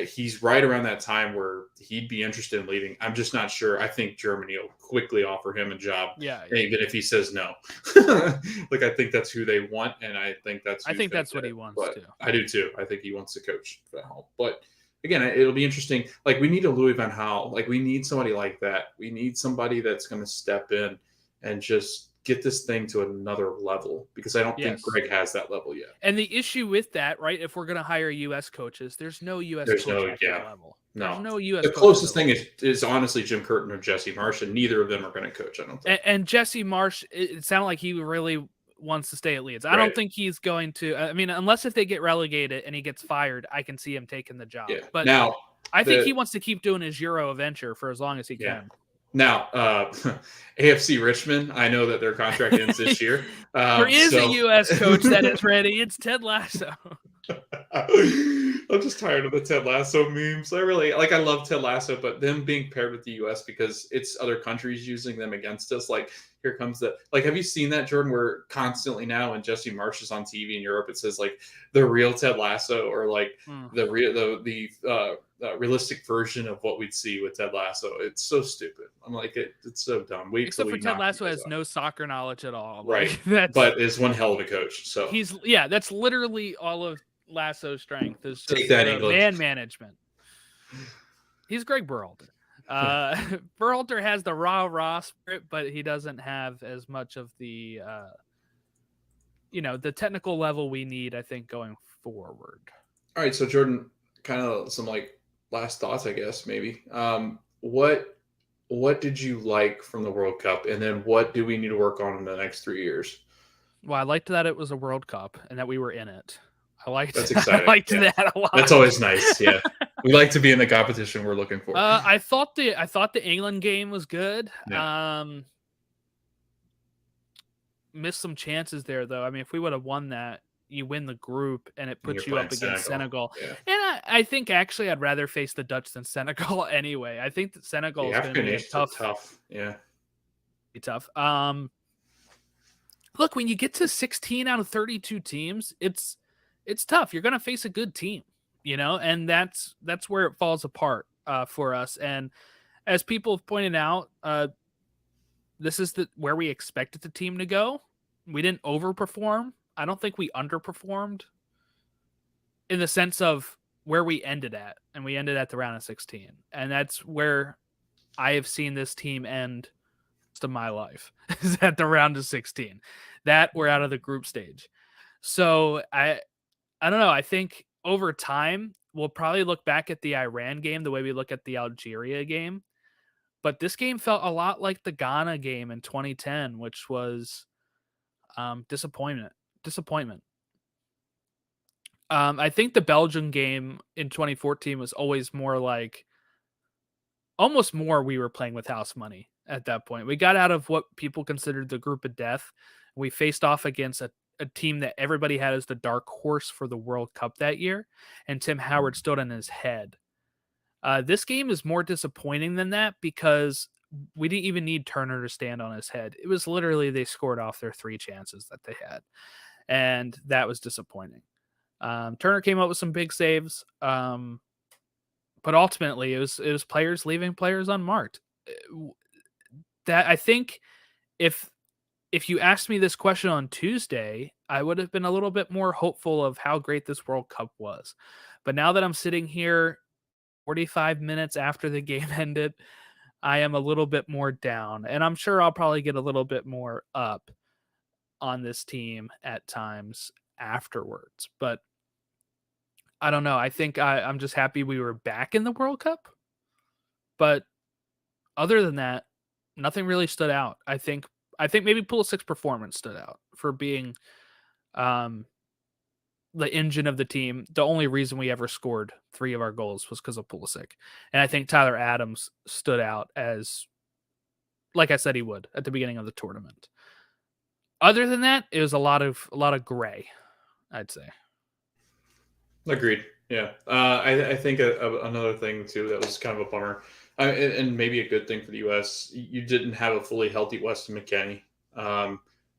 he's right around that time where he'd be interested in leaving. I'm just not sure. I think Germany will quickly offer him a job, even if he says no. I think that's who they want, and I think that's what he wants to. I do too. I think he wants to coach at home. But again, it'll be interesting. We need a Louis van Gaal. We need somebody like that. We need somebody that's going to step in and just get this thing to another level, because I don't think Greg has that level yet. And the issue with that, right, if we're going to hire U.S. coaches, there's no U.S. coach at that level. No. There's no U.S. The closest thing is honestly Jim Curtin or Jesse Marsh, and neither of them are going to coach, I don't think. And Jesse Marsh, it sounded like he really wants to stay at Leeds. I don't think he's going to. I mean, unless if they get relegated and he gets fired, I can see him taking the job. Yeah. But now, I think he wants to keep doing his Euro adventure for as long as he can. Now, AFC Richmond, I know that their contract ends this year. There is a U.S. coach that is ready. It's Ted Lasso. I'm just tired of the Ted Lasso memes. I love Ted Lasso, but them being paired with the U.S. because it's other countries using them against us. Here comes have you seen that, Jordan, where constantly now when Jesse Marsh is on TV in Europe, it says the real Ted Lasso, or the realistic version of what we'd see with Ted Lasso. It's so stupid. I'm it's so dumb. Except for Ted Lasso has no soccer knowledge at all. Right. But is one hell of a coach. So that's literally all of Lasso's strength is just man management. He's Greg Berhalter. Berhalter has the rah spirit, but he doesn't have as much of the the technical level we need, I think, going forward. All right, so Jordan, kind of some last thoughts, I guess, maybe. What did you like from the World Cup, and then what do we need to work on in the next 3 years? Well, I liked that it was a World Cup and that we were in it. That's exciting. I liked that a lot. That's always nice. Yeah, we like to be in the competition we're looking for. I thought the England game was good. Yeah. Missed some chances there, though. I mean, if we would have won that, you win the group, and it puts you up against Senegal. Yeah. And I think actually I'd rather face the Dutch than Senegal anyway. I think that Senegal is going to be tough. Yeah, be tough. Look, when you get to 16 out of 32 teams, it's it's tough. You're going to face a good team, and that's where it falls apart for us. And as people have pointed out, this is where we expected the team to go. We didn't overperform. I don't think we underperformed in the sense of where we ended at, and we ended at the round of 16. And that's where I have seen this team end of my life is at the round of 16 that we're out of the group stage. So I don't know. I think over time we'll probably look back at the Iran game the way we look at the Algeria game, but this game felt a lot like the Ghana game in 2010, which was disappointment. I think the Belgian game in 2014 was always more like almost more we were playing with house money at that point. We got out of what people considered the group of death. We faced off against a team that everybody had as the dark horse for the World Cup that year, and Tim Howard stood on his head. This game is more disappointing than that because we didn't even need Turner to stand on his head. It was literally they scored off their 3 chances that they had, and that was disappointing. Turner came up with some big saves, but ultimately it was players leaving players unmarked. That I think if you asked me this question on Tuesday, I would have been a little bit more hopeful of how great this World Cup was. But now that I'm sitting here 45 minutes after the game ended, I am a little bit more down. And I'm sure I'll probably get a little bit more up on this team at times afterwards. But I don't know. I think I'm just happy we were back in the World Cup. But other than that, nothing really stood out. I think maybe Pulisic's performance stood out for being the engine of the team. The only reason we ever scored 3 of our goals was because of Pulisic. And I think Tyler Adams stood out as, like I said he would at the beginning of the tournament. Other than that, it was a lot of gray, I'd say. Agreed. Yeah. I think another thing, too, that was kind of a bummer, and maybe a good thing for the U.S., you didn't have a fully healthy Weston McKennie.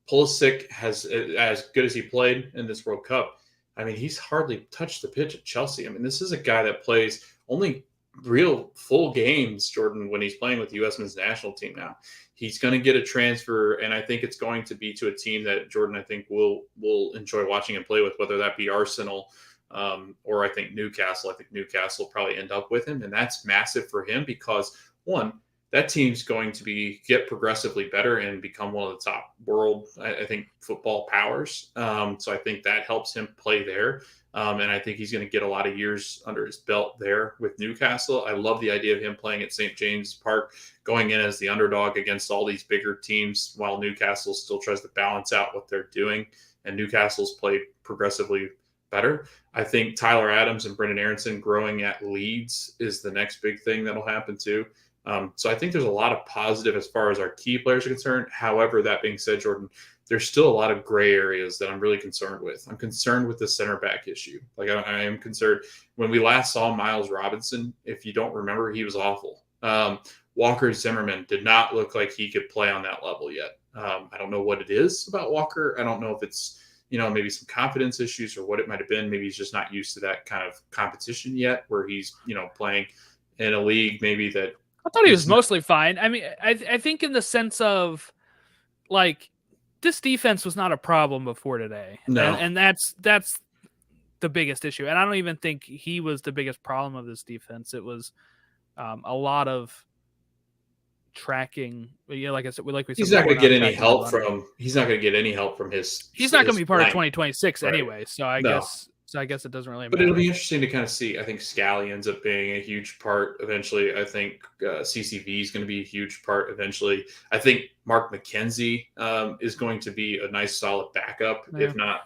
Pulisic has, as good as he played in this World Cup, I mean, he's hardly touched the pitch at Chelsea. I mean, this is a guy that plays only real full games, Jordan, when he's playing with the U.S. men's national team now. He's going to get a transfer, and I think it's going to be to a team that Jordan, I think, will enjoy watching him play with, whether that be Arsenal or I think Newcastle. I think Newcastle will probably end up with him, and that's massive for him because, one, that team's going to get progressively better and become one of the top world, I think, football powers. So I think that helps him play there. And I think he's going to get a lot of years under his belt there with Newcastle. I love the idea of him playing at St. James Park, going in as the underdog against all these bigger teams while Newcastle still tries to balance out what they're doing. And Newcastle's played progressively better. I think Tyler Adams and Brendan Aronson growing at Leeds is the next big thing that'll happen too. So I think there's a lot of positive as far as our key players are concerned. However, that being said, Jordan, there's still a lot of gray areas that I'm really concerned with. I'm concerned with the center back issue. Like I am concerned. When we last saw Miles Robinson, if you don't remember, he was awful. Walker Zimmerman did not look like he could play on that level yet. I don't know what it is about Walker. I don't know if it's, maybe some confidence issues or what it might have been. Maybe he's just not used to that kind of competition yet where he's, playing in a league maybe that. I thought he was mostly fine. I mean, I think in the sense of like this defense was not a problem before today. No. And that's the biggest issue. And I don't even think he was the biggest problem of this defense. It was a lot of tracking. Like I said, he's not going to get any help from. He's not going to get any help from his. He's not going to be part of 2026 anyway. So I guess it doesn't really matter. But it'll be interesting to kind of see. I think Scally ends up being a huge part eventually. I think CCV is going to be a huge part eventually. I think Mark McKenzie is going to be a nice, solid backup. Yeah. If not,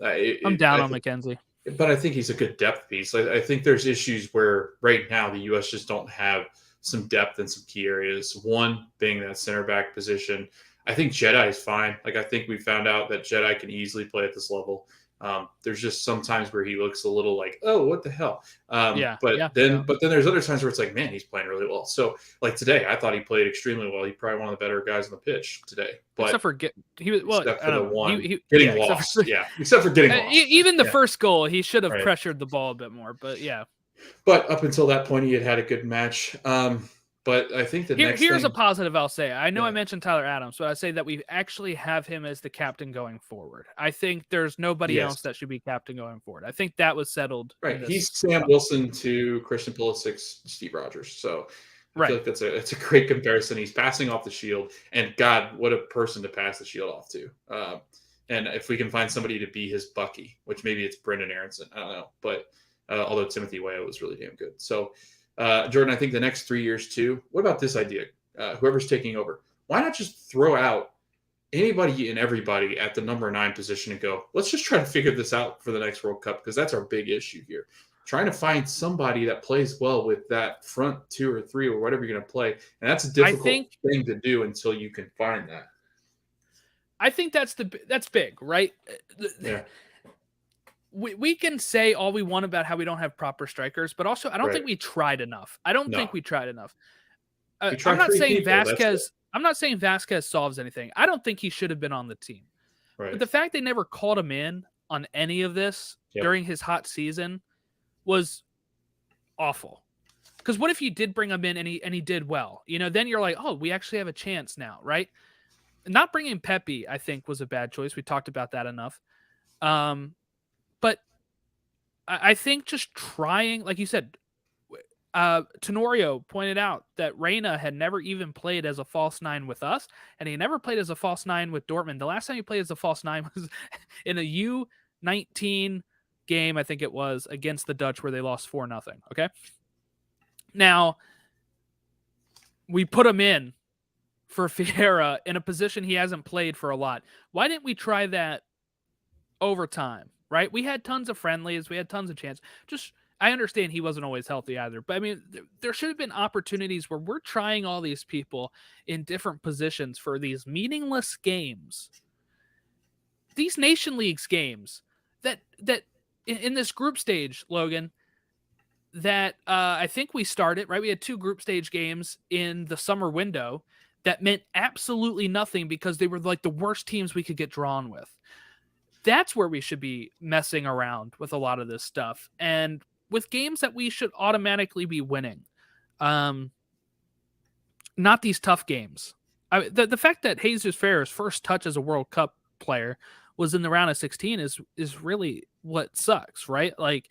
I'm down on McKenzie. But I think he's a good depth piece. I think there's issues where right now the U.S. just don't have some depth in some key areas. One being that center back position. I think Jedi is fine. I think we found out that Jedi can easily play at this level. There's just sometimes where he looks a little like, oh, what the hell? Yeah. But Yeah. then, Yeah. but then there's other times where it's like, man, he's playing really well. So like today, I thought he played extremely well. He's probably one of the better guys on the pitch today. But Except for he was well. except I for the don't know. one He getting yeah. Except lost, for yeah, except for getting lost. even the Yeah, first goal, he should have right. pressured the ball a bit more. But yeah. But up until that point, he had a good match. But I think the next Here's a thing, positive I'll say. I know I yeah, mentioned Tyler Adams, but I say that we actually have him as the captain going forward. I think there's nobody yes, else that should be captain going forward. I think that was settled in right. He's this Sam cup. Wilson to Christian Pulisic's Steve Rogers. So I feel Right. like it's a great comparison. He's passing off the shield, and God, what a person to pass the shield off to. And if we can find somebody to be his Bucky, which maybe it's Brendan Aronson, I don't know, but although Timothy Weah was really damn good. So Jordan, I think the next 3 years too. What about this idea? Whoever's taking over, why not just throw out anybody and everybody at the number 9 position and go, let's just try to figure this out for the next World Cup, because that's our big issue here. Trying to find somebody that plays well with that front 2 or 3 or whatever you're going to play. And that's a difficult thing to do until you can find that. I think that's big, right? Yeah. We can say all we want about how we don't have proper strikers, but also I don't think we tried enough. I don't think we tried enough. I'm not saying Vasquez. I'm not saying Vasquez solves anything. I don't think he should have been on the team. Right. But the fact they never called him in on any of this during his hot season was awful. Because what if you did bring him in and he did well? You know, then you're like, oh, we actually have a chance now, right? Not bringing Pepe, I think, was a bad choice. We talked about that enough. But I think just trying, like you said, Tenorio pointed out that Reyna had never even played as a false 9 with us, and he never played as a false 9 with Dortmund. The last time he played as a false 9 was in a U19 game, I think it was, against the Dutch, where they lost 4-0. Okay. Now, we put him in for Vieira in a position he hasn't played for a lot. Why didn't we try that over time, right? We had tons of friendlies. We had tons of chance. I understand he wasn't always healthy either, but I mean, there should have been opportunities where we're trying all these people in different positions for these meaningless games. These Nation Leagues games that in this group stage, Logan, that I think we started, right? We had 2 group stage games in the summer window that meant absolutely nothing because they were like the worst teams we could get drawn with. That's where we should be messing around with a lot of this stuff. And with games that we should automatically be winning. Not these tough games. The fact that Jesus Ferrer's first touch as a World Cup player was in the round of 16 is really what sucks, right? Like,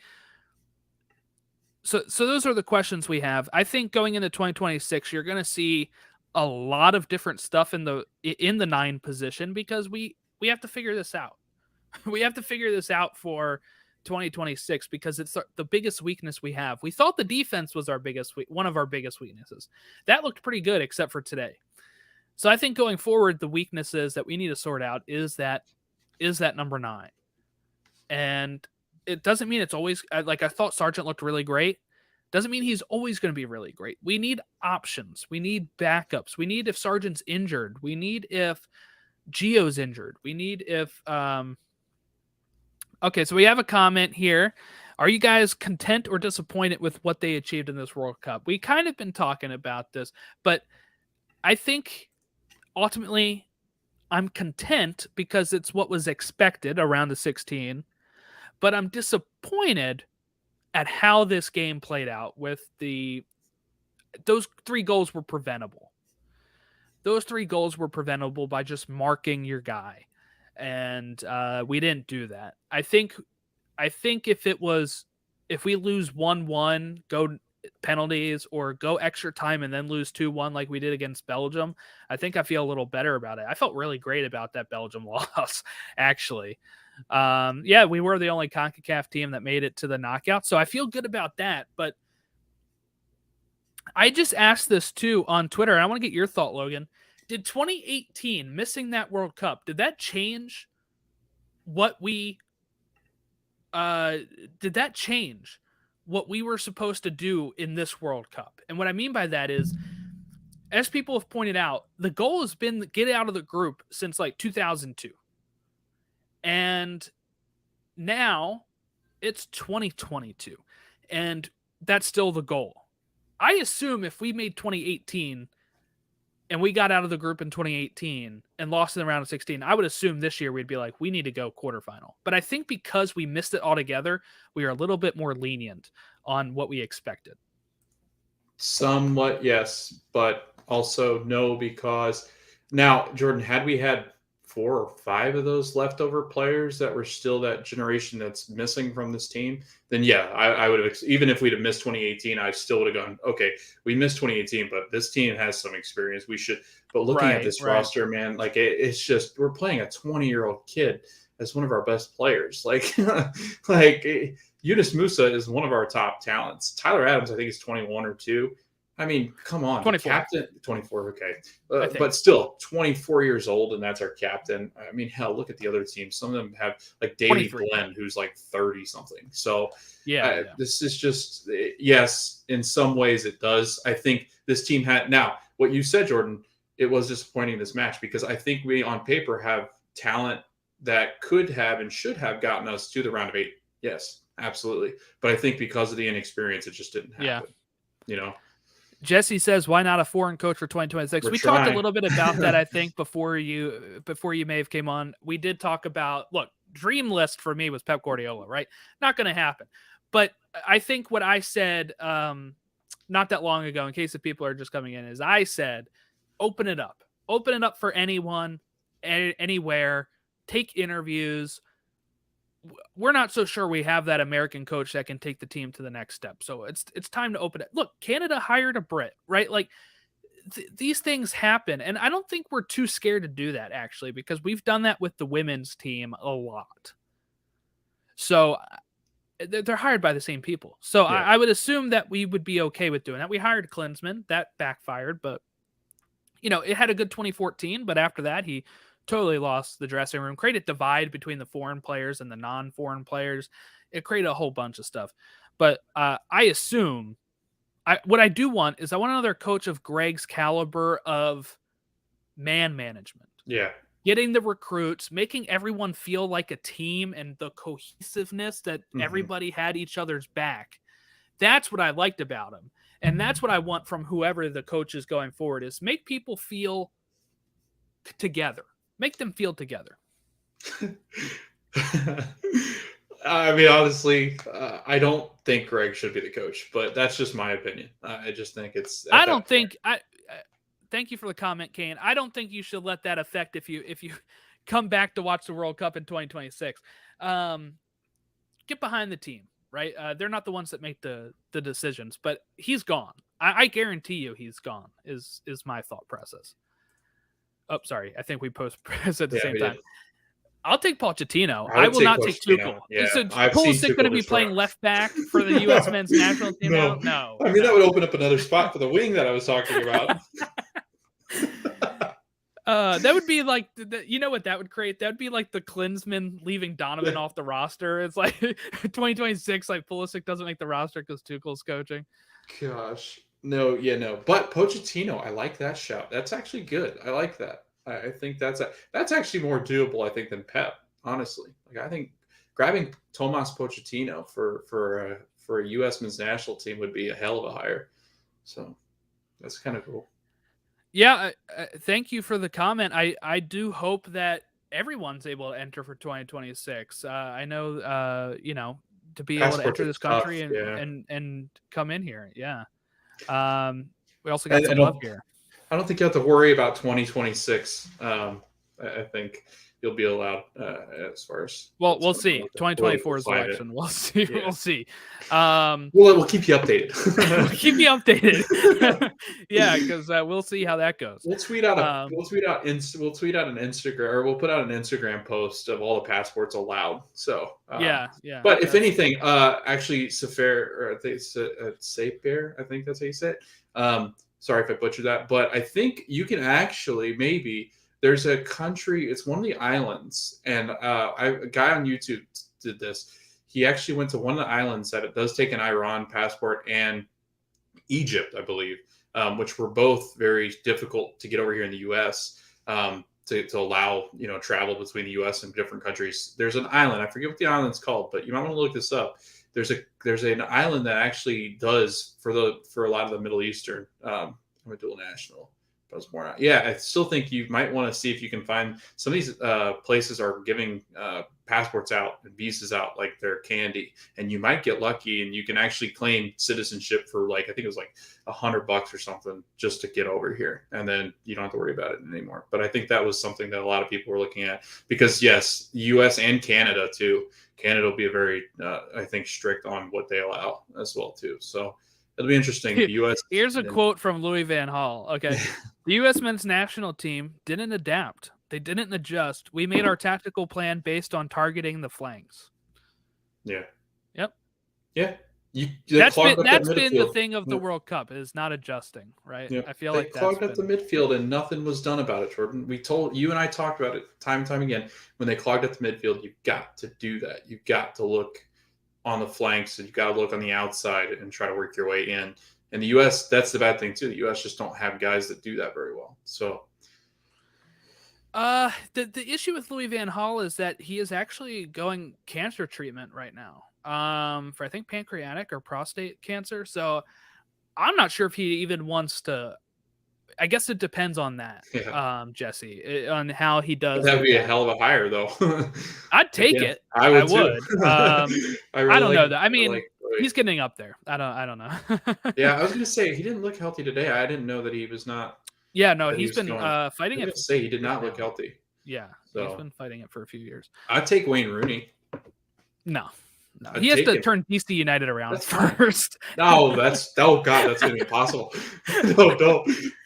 so those are the questions we have. I think going into 2026, you're going to see a lot of different stuff in the 9 position, because we have to figure this out. We have to figure this out for 2026, because it's the biggest weakness we have. We thought the defense was one of our biggest weaknesses. That looked pretty good except for today. So I think going forward, the weaknesses that we need to sort out is that number 9. And it doesn't mean it's always, like, I thought Sargent looked really great. Doesn't mean he's always going to be really great. We need options. We need backups. We need if Sargent's injured. We need if Gio's injured. We need if okay, so we have a comment here. Are you guys content or disappointed with what they achieved in this World Cup? We kind of been talking about this, but I think ultimately I'm content because it's what was expected around the 16, but I'm disappointed at how this game played out with those 3 goals were preventable. Those 3 goals were preventable by just marking your guy. And we didn't do that. I think if we lose 1-1, go penalties, or go extra time and then lose 2-1 like we did against Belgium, I think I feel a little better about it. I felt really great about that Belgium loss, actually. Yeah, we were the only CONCACAF team that made it to the knockout, so I feel good about that. But I just asked this too on Twitter, and I want to get your thought, Logan. Did 2018, missing that World Cup, did that change what we were supposed to do in this World Cup? And what I mean by that is, as people have pointed out, the goal has been to get out of the group since like 2002. And Now it's 2022, and that's still the goal. I assume if we made 2018 and we got out of the group in 2018 and lost in the round of 16, I would assume this year we'd be like, we need to go quarterfinal. But I think because we missed it altogether, we are a little bit more lenient on what we expected. Somewhat, yes, but also no, because now, Jordan, had we had 4 or 5 of those leftover players that were still that generation that's missing from this team, then yeah, I would have, even if we'd have missed 2018, I still would have gone, okay, we missed 2018, but this team has some experience. We should, but looking at this roster, man, like it's just, we're playing a 20-year-old kid as one of our best players. Like, Yunus Musa is one of our top talents. Tyler Adams, I think, is 21 or 2. I mean, come on. 24. Captain, 24, okay. But still, 24 years old, and that's our captain. I mean, hell, look at the other teams. Some of them have, like, Davey Glenn, who's like 30-something. So, this is just, yes, in some ways it does. I think this team had, now, what you said, Jordan, it was disappointing this match because I think we, on paper, have talent that could have and should have gotten us to the round of 8. Yes, absolutely. But I think because of the inexperience, it just didn't happen. You know? Jesse says, why not a foreign coach for 2026? We talked a little bit about that, I think, before you may have came on. We did talk about, look, dream list for me was Pep Guardiola, right? Not going to happen. But I think what I said not that long ago, in case the people are just coming in, is I said, open it up. Open it up for anyone, anywhere. Take interviews. We're not so sure we have that American coach that can take the team to the next step. So it's time to open it. Look, Canada hired a Brit, right? Like these things happen. And I don't think we're too scared to do that, actually, because we've done that with the women's team a lot. So they're hired by the same people. So I would assume that we would be okay with doing that. We hired Klinsmann. That backfired, but it had a good 2014, but after that, he totally lost the dressing room, created divide between the foreign players and the non-foreign players. It created a whole bunch of stuff. But I assume what I do want is I want another coach of Greg's caliber of man management. Yeah. Getting the recruits, making everyone feel like a team and the cohesiveness that everybody had each other's back. That's what I liked about him. And that's what I want from whoever the coach is going forward, is make people feel together. Make them feel together. I mean, honestly, I don't think Greg should be the coach, but that's just my opinion. I just think it's. Thank you for the comment, Kane. I don't think you should let that affect if you come back to watch the World Cup in 2026. Get behind the team, right? They're not the ones that make the decisions, but he's gone. I guarantee you he's gone. Is my thought process. Oh, sorry. I think we post at the same time. I'll take Pochettino. I will not take Tuchel. Yeah. So Pulisic going to be playing left back for the U.S. men's national team now? No. I mean, that would open up another spot for the wing that I was talking about. That would be like, you know what that would create? That would be like the Klinsmann leaving Donovan off the roster. It's like 2026, like Pulisic doesn't make the roster because Tuchel's coaching. Gosh. No. But Pochettino, I like that shout. That's actually good. I like that. I think that's actually more doable, I think, than Pep, honestly. Like, I think grabbing Tomas Pochettino for a U.S. men's national team would be a hell of a hire. So that's kind of cool. Yeah, thank you for the comment. I do hope that everyone's able to enter for 2026. I know, to be able to enter this country and come in here. Yeah. We also got some love here. I don't think you have to worry about 2026. I think you'll be allowed as far as. Well, we'll see. 2024 is election. We'll see. Yeah. We'll see. We'll keep you updated. We'll keep you updated. Yeah, because we'll see how that goes. We'll tweet out an Instagram, or we'll put out an Instagram post of all the passports allowed. So yeah. But if anything, actually, Safair, or I think it's Safair, I think that's how you say it. Sorry if I butchered that, but I think you can actually there's a country, it's one of the islands, and a guy on YouTube did this. He actually went to one of the islands that it does take an Iran passport, and Egypt, I believe, which were both very difficult to get over here in the U.S. to allow travel between the U.S. and different countries. There's an island. I forget what the island's called, but you might want to look this up. There's an island that actually does for a lot of the Middle Eastern. I'm a dual national. But I was born out. Yeah, I still think you might want to see if you can find some of these places are giving passports out and visas out like they're candy, and you might get lucky and you can actually claim citizenship for I think it was like $100 or something just to get over here, and then you don't have to worry about it anymore. But I think that was something that a lot of people were looking at because yes, U.S. and Canada too. Canada will be a very I think strict on what they allow as well too. So it'll be interesting. The U.S. Here's a quote from Louis Van Gaal. Okay. The U.S. men's national team didn't adapt. They didn't adjust. We made our tactical plan based on targeting the flanks. Yeah. Yep. Yeah. That's been the thing of the World Cup is not adjusting, right? Yeah. I feel they like clogged up the midfield and nothing was done about it, Jordan. You and I talked about it time and time again. When they clogged up the midfield, you've got to do that. You've got to look on the flanks and you've got to look on the outside and try to work your way in. And the U.S., that's the bad thing too. The U.S. just don't have guys that do that very well. So, the issue with Louis Van Gaal is that he is actually going cancer treatment right now. For I think pancreatic or prostate cancer. So I'm not sure if he even wants to. I guess it depends on that, Jesse, on how he does. That would be a hell of a hire, though. I'd take it. I would. I don't know that. I mean, he's getting up there. I don't know. Yeah, I was gonna say he didn't look healthy today. I didn't know that he was not. Yeah, no, he's been fighting it. Say he did not look healthy. Yeah, so he's been fighting it for a few years. I'd take Wayne Rooney. No. He has to turn DC United around first. No, that's God, that's gonna be impossible. No,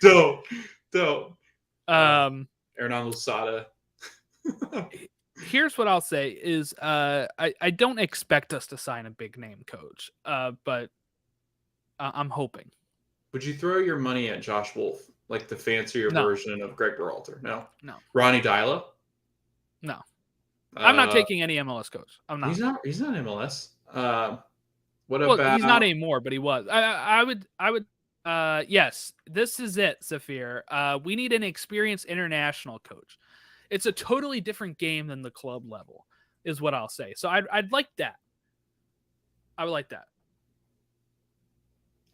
don't. Hernan Losada. Here's what I'll say is I don't expect us to sign a big name coach, but I'm hoping. Would you throw your money at Josh Wolf, like the fancier version of Greg Berhalter? No. Ronnie Dyla? No. I'm not taking any MLS coach. I'm not. He's not MLS. What well, about? He's not anymore, but he was. I would. Yes, this is it, Saphir. We need an experienced international coach. It's a totally different game than the club level, is what I'll say. So I'd like that. I would like that.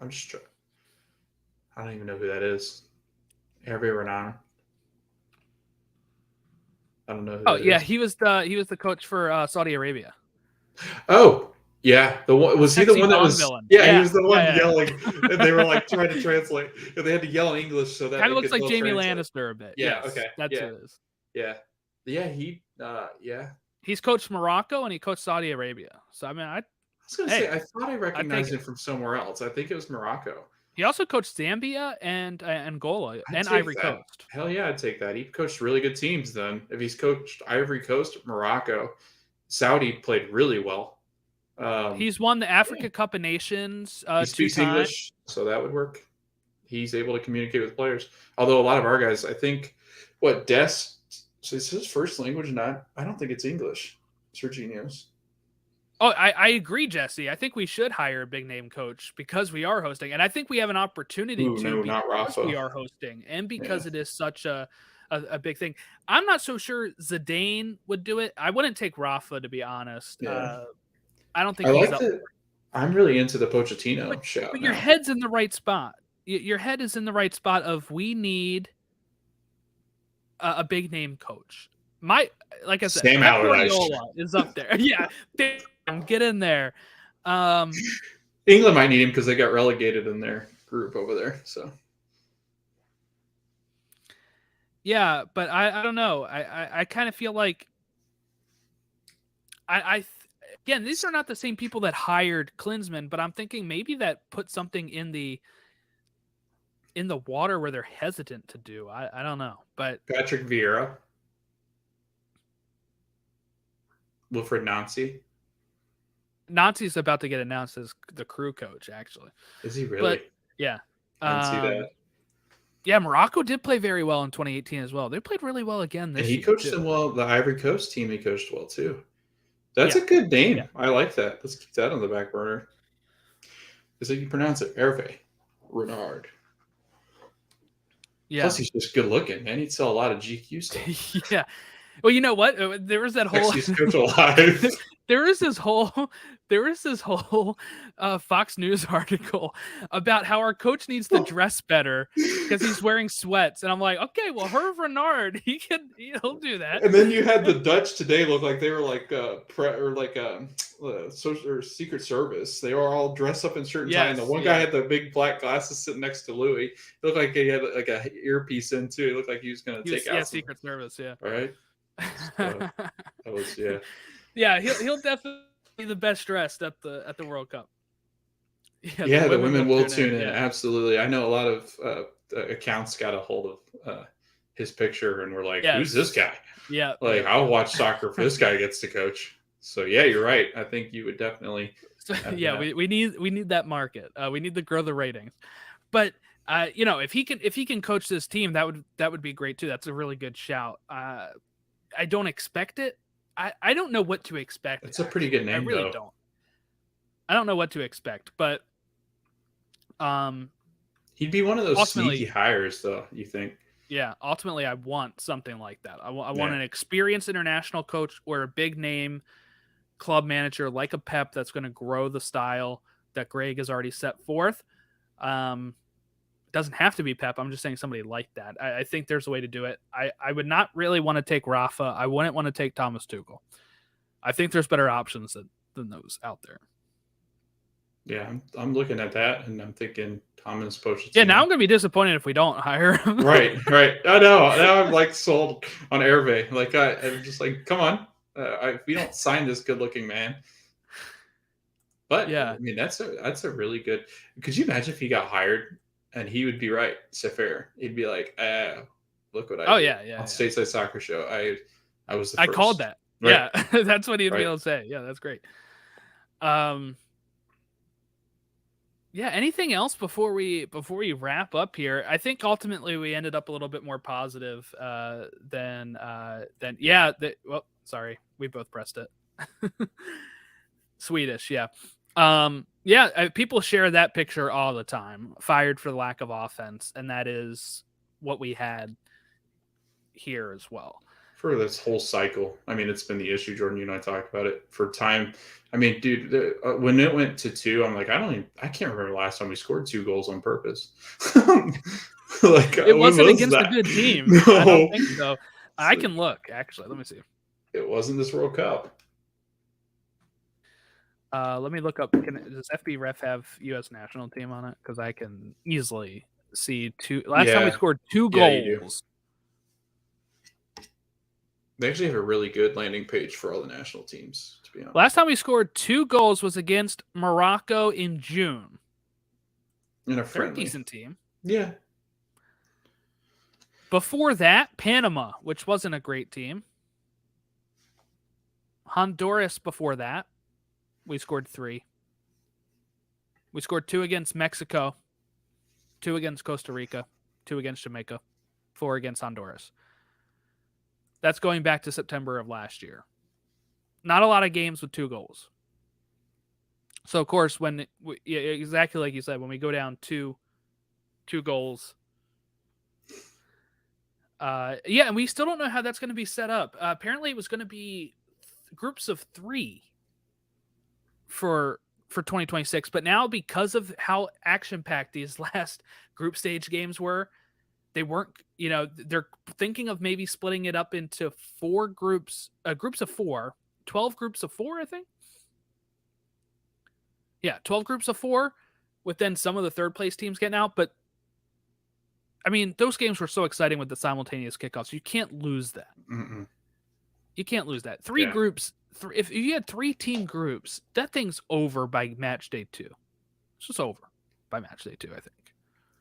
I'm just trying. I don't even know who that is. Hervé Renard. I don't know. Who that is. He was the coach for Saudi Arabia. Oh, yeah. The one was he the one that was villain. Yeah, he was the one yelling, and they were like trying to translate. And they had to yell in English so that kind of looks like Jamie Lannister a bit. Yeah, yes, okay, that's who it is. Yeah, he He's coached Morocco and he coached Saudi Arabia. So I mean, I was gonna say I thought I recognized him from somewhere else. I think it was Morocco. He also coached Zambia and Angola and Ivory Coast. Hell yeah, I'd take that. He coached really good teams then. If he's coached Ivory Coast, Morocco, Saudi played really well. He's won the Africa Cup of Nations. He speaks English, so that would work. He's able to communicate with players. Although a lot of our guys, I think, Des, so it's his first language, I don't think it's English. Serginho's. Oh, I agree, Jesse. I think we should hire a big name coach because we are hosting, and I think we have an opportunity not Rafa. We are hosting, and because it is such a big thing. I'm not so sure Zidane would do it. I wouldn't take Rafa, to be honest. Yeah. I don't think he's up. I'm really into the Pochettino show. But your head's in the right spot. Your head is in the right spot of we need a big name coach. Like I said, Sam Allardyce is up there. Yeah. Get in there. England might need him because they got relegated in their group over there. So yeah, but I don't know. I kind of feel like again, these are not the same people that hired Klinsmann, but I'm thinking maybe that put something in the water where they're hesitant to do. I don't know, but Patrick Vieira, Wilfred Nancy. Nancy's about to get announced as the crew coach, actually. Is he really? But, yeah. I didn't see that. Yeah, Morocco did play very well in 2018 as well. They played really well again this year. And he coached them well. The Ivory Coast team he coached well, too. That's a good name. Yeah. I like that. Let's keep that on the back burner. Is that you pronounce it? Hervé Renard. Plus, Yeah. he's just good looking, man. He'd sell a lot of GQ stuff. Yeah. Well, you know what? There was that whole Sexiest coach alive. there is this whole Fox News article about how our coach needs to dress better because he's wearing sweats, and I'm like, okay, well, Herv Renard, he'll do that. And then you had the Dutch today look like they were like social or Secret Service. They were all dressed up in shirt and tie. And the one guy had the big black glasses sitting next to Louis. It looked like he had like a earpiece in too. It looked like he was going to take out. Secret Service, yeah. Right. So, that was Yeah, he'll definitely be the best dressed at the World Cup. Yeah, the women will tune in. Absolutely. I know a lot of accounts got a hold of his picture and we're like, who's this guy? Yeah. Like, I'll watch soccer if this guy gets to coach. So yeah, you're right. I think you would definitely. Yeah, we need that market. We need to grow the ratings. But if he can coach this team, that would be great too. That's a really good shout. I don't expect it. I don't know what to expect. It's a pretty good name. I really don't. I don't know what to expect, but he'd be one of those sneaky hires, though. You think? Yeah. Ultimately, I want something like that. I want an experienced international coach or a big name club manager like a Pep that's going to grow the style that Greg has already set forth. Doesn't have to be Pep. I'm just saying somebody like that. I think there's a way to do it. I would not really want to take Rafa. I wouldn't want to take Thomas Tuchel. I think there's better options than those out there. Yeah, I'm looking at that and I'm thinking Thomas Pochettino. Yeah, now I'm going to be disappointed if we don't hire him. Right. I know. Now I'm like sold on Hervé. Like I'm just like, come on, we don't sign this good-looking man. But yeah, I mean that's a really good. Could you imagine if he got hired? And he would be right, Sefer. He'd be like, look what I did. Oh, yeah. On Stateside Soccer Show. I was the I first. called that. Right. Yeah, that's what he'd be able to say. Yeah, that's great. Yeah, anything else before we wrap up here? I think ultimately we ended up a little bit more positive than well, sorry, we both pressed it. Swedish, yeah. People share that picture all the time. Fired for the lack of offense, and that is what we had here as well. For this whole cycle, I mean, it's been the issue. Jordan, you and I talked about it for time. I mean, dude, when it went to 2, I'm like, I can't remember the last time we scored 2 goals on purpose. Like it wasn't against a good team. No. I don't think so. I can look actually. Let me see. It wasn't this World Cup. Let me look up. Does FBref have U.S. national team on it? Because I can easily see 2. Last time we scored 2 goals. They actually have a really good landing page for all the national teams, to be honest. Last time we scored 2 goals was against Morocco in June. In a friendly. They're a decent team. Yeah. Before that, Panama, which wasn't a great team. Honduras before that. We scored 3. We scored 2 against Mexico, 2 against Costa Rica, 2 against Jamaica, 4 against Honduras. That's going back to September of last year. Not a lot of games with 2 goals. So, of course, exactly like you said, when we go down 2 goals. And we still don't know how that's going to be set up. Apparently, it was going to be groups of 3 for 2026. But now, because of how action-packed these last group stage games were, they weren't, they're thinking of maybe splitting it up into 4 groups, groups of 4, 12 groups of 4, I think. Yeah, 12 groups of 4, with then some of the third place teams getting out. But I mean, those games were so exciting with the simultaneous kickoffs. You can't lose that. Mm-mm. You can't lose that. 3 groups. If you had 3 team groups, that thing's over by match day 2. It's just over by match day 2, I think.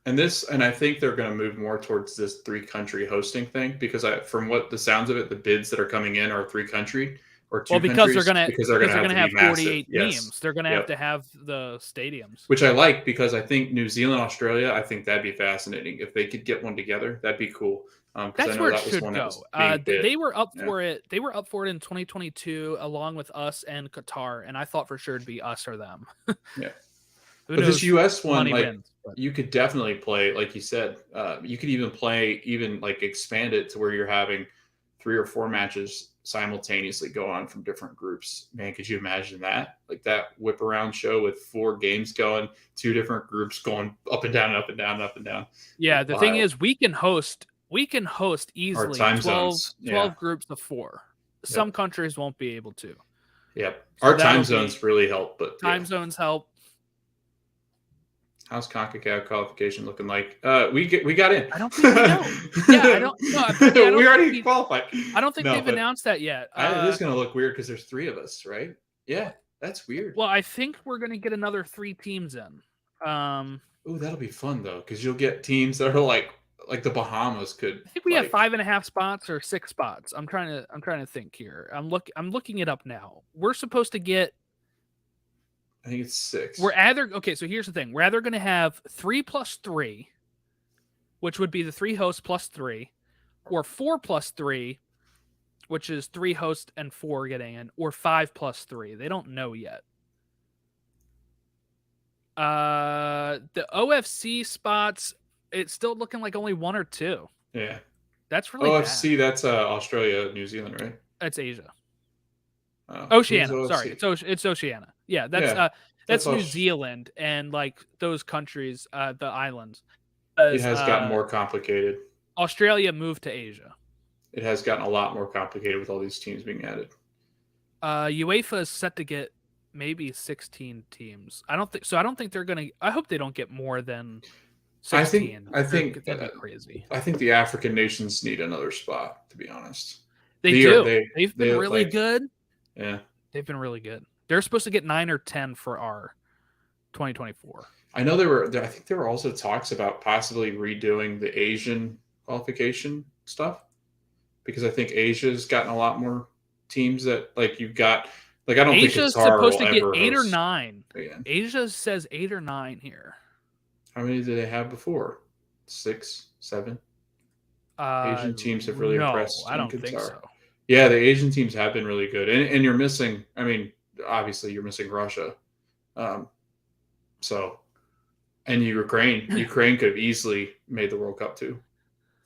And I think they're going to move more towards this 3-country hosting thing because from what the sounds of it, the bids that are coming in are 3-country or 2 countries. Because they're going to have 48 teams. Yes. They're going to have to have the stadiums. Which I like because I think New Zealand, Australia, I think that'd be fascinating. If they could get one together, that'd be cool. That's where it should go. They were up for it. They were up for it in 2022 along with us and Qatar, and I thought for sure it'd be us or them. Yeah. Who But this knows? U.S. one, Money like wins. But you could definitely play, like you said, you could even play, even like expand it to where you're having 3 or 4 matches simultaneously go on from different groups. Man, could you imagine that? Like that whip around show with 4 games going, 2 different groups going up and down, up and down, up and down. yeah, the thing Wild. is, we can host Our easily time 12, zones. 12 Yeah. groups of 4. Some Yep. countries won't be able to. Yep. So Our time that'll zones be really help, but time yeah. zones help. How's CONCACAF qualification looking like? We got in. I don't think we know. Yeah, I don't. No, yeah, I don't we think already qualified. I don't think No, they've but announced that yet. it is going to look weird because there's 3 of us, right? Yeah, Well, that's weird. well, I think we're gonna get another 3 teams in. Oh, that'll be fun though, because you'll get teams that are like the Bahamas could I think we have like. 5.5 spots or 6 spots. I'm trying to think here. I'm looking it up now. We're supposed to get. I think it's 6. We're either okay. So here's the thing: we're either going to have 3 plus 3, which would be the 3 hosts plus 3, or 4 plus 3, which is 3 hosts and 4 getting in, or 5 plus 3. They don't know yet. The OFC spots, it's still looking like only 1 or 2. Yeah. That's really OFC. bad. That's Australia, New Zealand, right? That's Asia. Who's Oceania. Sorry, OFC? it's Oceania. Yeah, Yeah, that's New Aus- Zealand and like those countries, the islands. It has gotten more complicated. Australia moved to Asia. It has gotten a lot more complicated with all these teams being added. UEFA is set to get maybe 16 teams. I don't think they're gonna. I hope they don't get more than 16. I think that'd be crazy. I think the African nations need another spot. To be honest, They've been really good. Yeah, they've been really good. They're supposed to get 9 or 10 for our 2024. I know I think there were also talks about possibly redoing the Asian qualification stuff, because I think Asia's gotten a lot more teams that like you've got. Like I don't Asia's think Qatar supposed to get will 8 or host 9. again. Asia says 8 or 9 here. How many did they have before? 6, 7. Asian teams have really impressed. I don't think so. Yeah, the Asian teams have been really good, and you're missing. I mean, obviously you're missing Russia. So, and Ukraine could have easily made the World Cup too.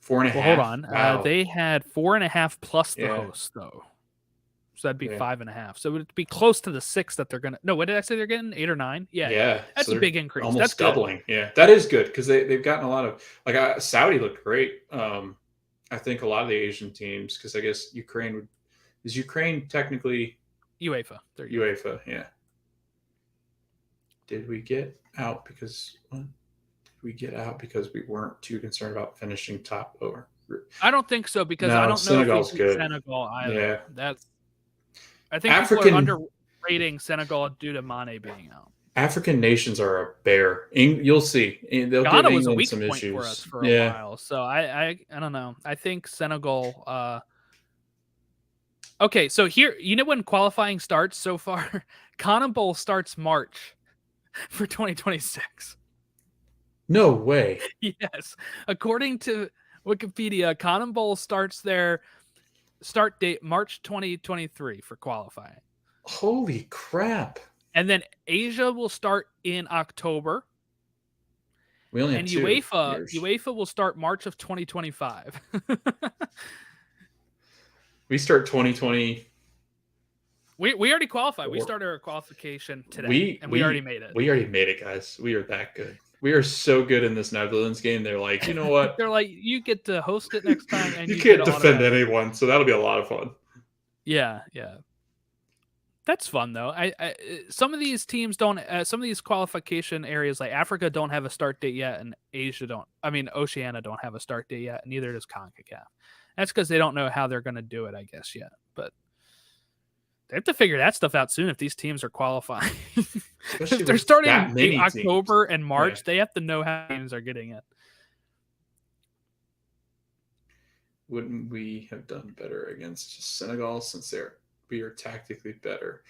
4.5. Well, hold on. Wow. They had 4.5 plus the host though, so that'd be 5.5. So it would be close to the 6 that they're gonna. No, what did I say? They're getting 8 or 9. Yeah. That's a big increase. Almost That's doubling. Good. Yeah, that is good because they've gotten a lot of like Saudi looked great. I think a lot of the Asian teams, because I guess is Ukraine technically UEFA. UEFA, yeah. Did we get out because we weren't too concerned about finishing top over? I don't think so, because I don't Senegal's know if good. Senegal either. Yeah, I think people are underrating Senegal due to Mane being out. African nations are a bear. You'll see. They'll Ghana give was a England weak some point issues for us for a while, so I don't know. I think Senegal. Okay, so here, when qualifying starts so far, Cotton Bowl starts March for 2026. No way. Yes, according to Wikipedia, Cotton Bowl starts their start date March 2023 for qualifying. Holy crap! And then Asia will start in October. We only have and 2 years. UEFA will start March of 2025. We start 2020. We already qualified. We started our qualification today, and we already made it. We already made it, guys. We are that good. We are so good in this Netherlands game. They're like, you know what? They're like, you get to host it next time, and you can't defend anyone, so that'll be a lot of fun. Yeah. That's fun though. Some of these teams don't. Some of these qualification areas like Africa don't have a start date yet, and Oceania don't have a start date yet, and neither does CONCACAF. That's because they don't know how they're going to do it, I guess, yet. But they have to figure that stuff out soon if these teams are qualifying. If they're starting in October and March, they have to know how teams are getting it. Wouldn't we have done better against Senegal since we are tactically better?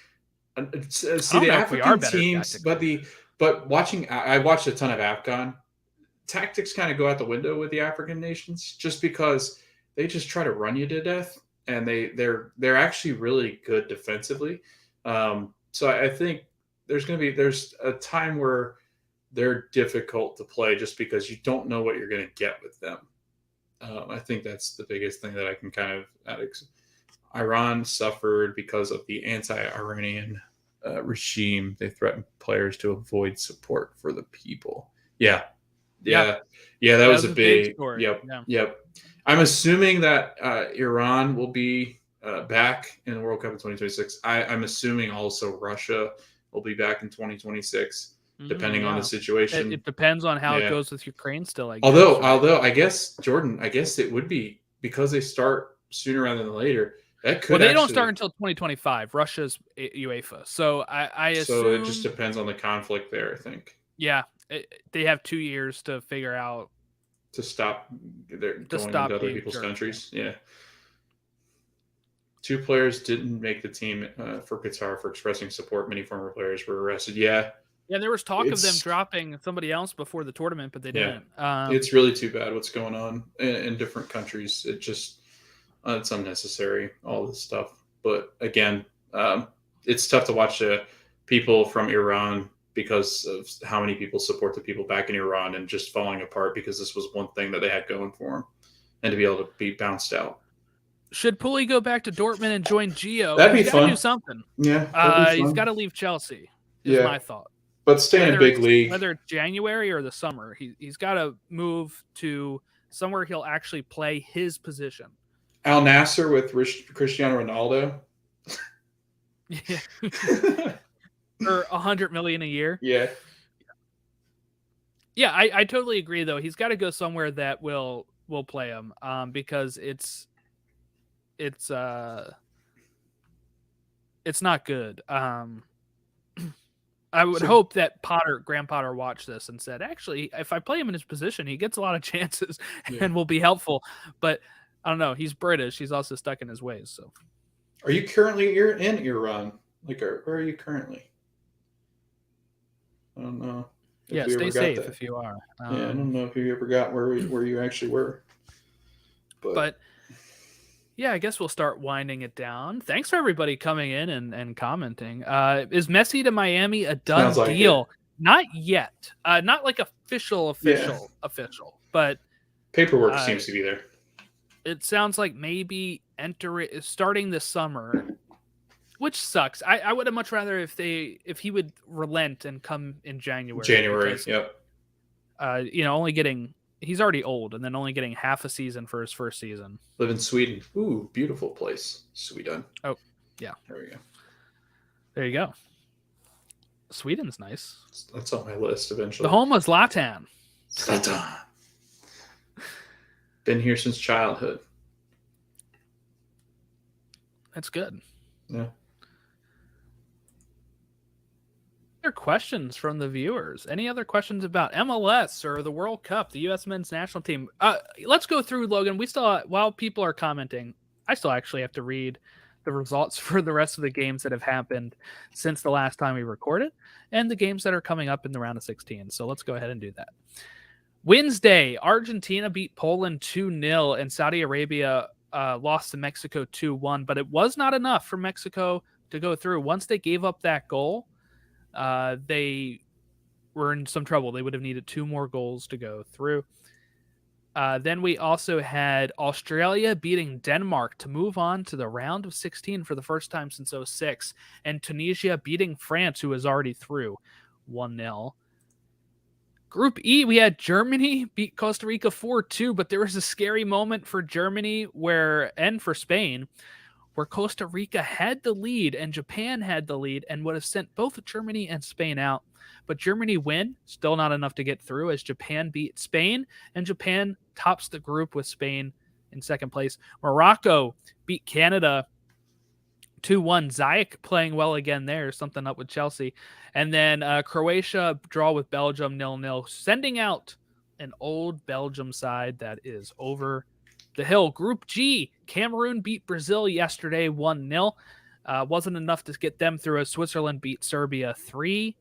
See, the African teams, but watching, I watched a ton of AFCON. Tactics kind of go out the window with the African nations just because they just try to run you to death, and they're actually really good defensively. So I think there's a time where they're difficult to play just because you don't know what you're going to get with them. I think that's the biggest thing that I can kind of add. Iran suffered because of the anti-Iranian regime. They threatened players to avoid support for the people. Yeah. That was a big story. Yep. I'm assuming that Iran will be back in the World Cup in 2026. I'm assuming also Russia will be back in 2026, depending on the situation. It depends on how it goes with Ukraine still, I guess. Although I guess, Jordan, it would be because they start sooner rather than later. That could they don't start until 2025. Russia's UEFA. So I assume. So it just depends on the conflict there, I think. Yeah. They have 2 years to figure out. To stop going into other people's countries. Yeah. 2 players didn't make the team for Qatar for expressing support. Many former players were arrested. Yeah, there was talk of them dropping somebody else before the tournament, but they didn't. It's really too bad what's going on in different countries. It just it's unnecessary, all this stuff. But again, it's tough to watch people from Iran because of how many people support the people back in Iran and just falling apart because this was one thing that they had going for them, and to be able to be bounced out. Should Pulley go back to Dortmund and join Gio? That'd be fun. Do something. Yeah, he's got to leave Chelsea. Is my thought. But stay in a big league. Whether it's January or the summer, he's got to move to somewhere he'll actually play his position. Al Nassr with Cristiano Ronaldo. Yeah. For $100 million a year. Yeah. Yeah, I totally agree though. He's got to go somewhere that will play him, because it's not good. I would hope that Graham Potter watched this and said, actually, if I play him in his position, he gets a lot of chances and will be helpful. But I don't know. He's British. He's also stuck in his ways. So, are you currently in Iran? Like, where are you currently? I don't know. Yeah, stay safe if you are. I don't know if you ever got where you actually were. But yeah, I guess we'll start winding it down. Thanks for everybody coming in and commenting. Is Messi to Miami a done deal? Not yet. Not like official, but paperwork seems to be there. It sounds like maybe starting this summer, which sucks. I would have much rather if he would relent and come in January. Because, yep. He's already old, and then only getting half a season for his first season. Live in Sweden. Ooh, beautiful place. Sweden. Oh, yeah. There we go. There you go. Sweden's nice. That's on my list eventually. The home of Zlatan. Been here since childhood. That's good. Yeah. Questions from the viewers? Any other questions about MLS or the World Cup, the U.S. men's national team? Let's go through, Logan. While people are commenting, I still actually have to read the results for the rest of the games that have happened since the last time we recorded and the games that are coming up in the round of 16. So let's go ahead and do that. Wednesday, Argentina beat Poland 2-0 and Saudi Arabia lost to Mexico 2-1, but it was not enough for Mexico to go through. Once they gave up that goal, they were in some trouble. They would have needed 2 more goals to go through. Then we also had Australia beating Denmark to move on to the round of 16 for the first time since 2006, and Tunisia beating France, who was already through, 1-0. Group E, we had Germany beat Costa Rica 4-2, but there was a scary moment for Germany and for Spain, where Costa Rica had the lead and Japan had the lead and would have sent both Germany and Spain out. But Germany win, still not enough to get through, as Japan beat Spain, and Japan tops the group with Spain in second place. Morocco beat Canada 2-1. Ziyech playing well again there, something up with Chelsea. And then Croatia draw with Belgium 0-0, sending out an old Belgium side that is over the hill. Group G, Cameroon beat Brazil yesterday 1-0. Wasn't enough to get them through, as Switzerland beat Serbia 3-2.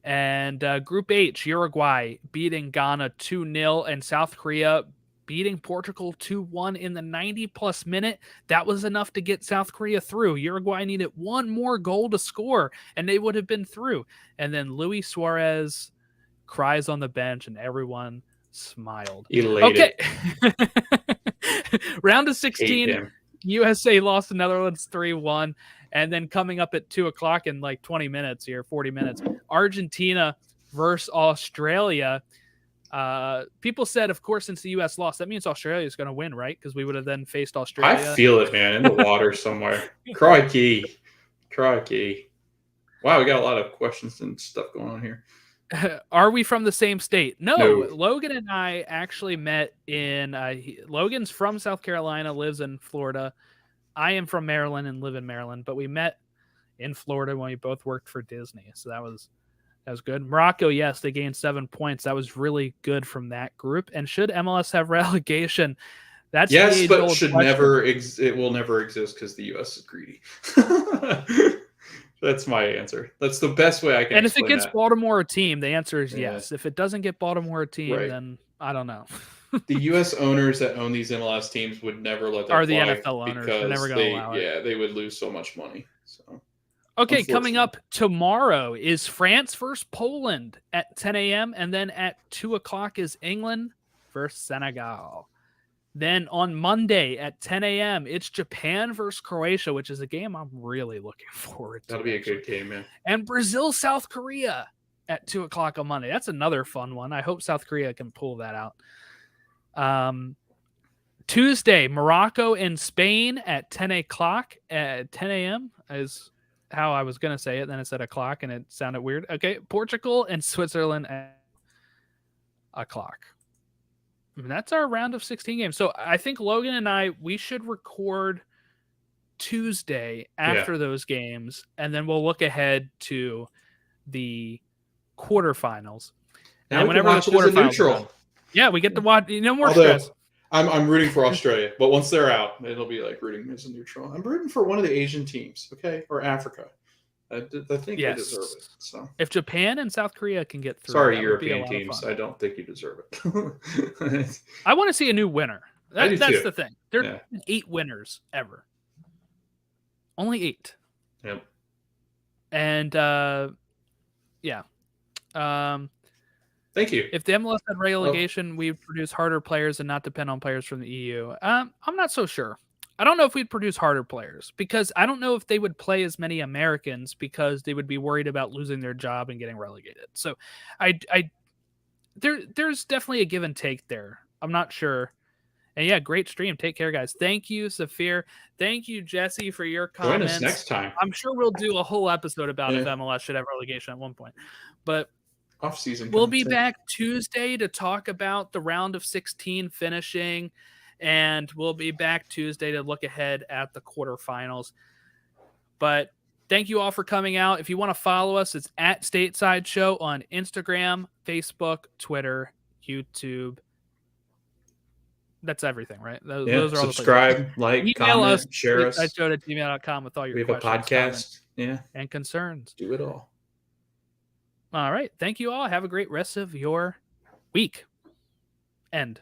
And Group H, Uruguay beating Ghana 2-0, and South Korea beating Portugal 2-1 in the 90-plus minute. That was enough to get South Korea through. Uruguay needed one more goal to score, and they would have been through. And then Luis Suarez cries on the bench, and everyone smiled. Elated. Okay. Round of 16, USA lost to Netherlands 3-1. And then coming up at 2 o'clock in like 20 minutes here, 40 minutes, Argentina versus Australia. People said, of course, since the U.S. lost, that means Australia is going to win, right? Because we would have then faced Australia. I feel it, man, in the water somewhere. Crikey. Wow, we got a lot of questions and stuff going on here. Are we from the same state? No. Logan and I actually met in Logan's from South Carolina, lives in Florida. I am from Maryland and live in Maryland, but we met in Florida when we both worked for Disney. So that was good. Morocco, yes, they gained 7 points. That was really good from that group. And should MLS have relegation? That's yes, but should question. Never. It will never exist because the U.S. is greedy. That's my answer. That's the best way I can. And if it gets Baltimore a team, the answer is yes. If it doesn't get Baltimore a team, then I don't know. The U.S. owners that own these MLS teams would never let that are the NFL owners. They're never going to allow it. Yeah, they would lose so much money. So. Okay, coming up tomorrow is France versus Poland at 10 a.m. And then at 2 o'clock is England versus Senegal. Then on Monday at 10 a.m., it's Japan versus Croatia, which is a game I'm really looking forward to. That'll be a good game, man. And Brazil, South Korea at 2 o'clock on Monday. That's another fun one. I hope South Korea can pull that out. Tuesday, Morocco and Spain at 10 o'clock at 10 a.m. is how I was going to say it. Then it said o'clock and it sounded weird. Okay. Portugal and Switzerland at o'clock. And that's our round of 16 games. So I think Logan and we should record Tuesday after those games, and then we'll look ahead to the quarterfinals. Now and whenever the quarterfinals, we get to watch. No more stress. I'm rooting for Australia, but once they're out, it'll be like rooting as a neutral. I'm rooting for one of the Asian teams, okay, or Africa. I think they deserve it. So if Japan and South Korea can get through, sorry, European teams, I don't think you deserve it. I want to see a new winner. That's the thing. There are 8 winners ever. Only 8. Yep. And thank you. If the MLS had relegation, we'd produce harder players and not depend on players from the EU. I'm not so sure. I don't know if we'd produce harder players because I don't know if they would play as many Americans because they would be worried about losing their job and getting relegated. So there's definitely a give and take there. I'm not sure. And great stream. Take care, guys. Thank you, Saphir. Thank you, Jesse, for your comments. Join us next time. I'm sure we'll do a whole episode about if MLS should have relegation at one point. But off-season. We'll be back Tuesday to talk about the round of 16 finishing. And we'll be back Tuesday to look ahead at the quarterfinals. But thank you all for coming out. If you want to follow us, it's at Stateside Show on Instagram, Facebook, Twitter, YouTube. That's everything, right? Those are all subscribe, like, email comment, us, share us. stateside@gmail.com with all your questions. We have a podcast, and concerns. Do it all. All right. Thank you all. Have a great rest of your weekend.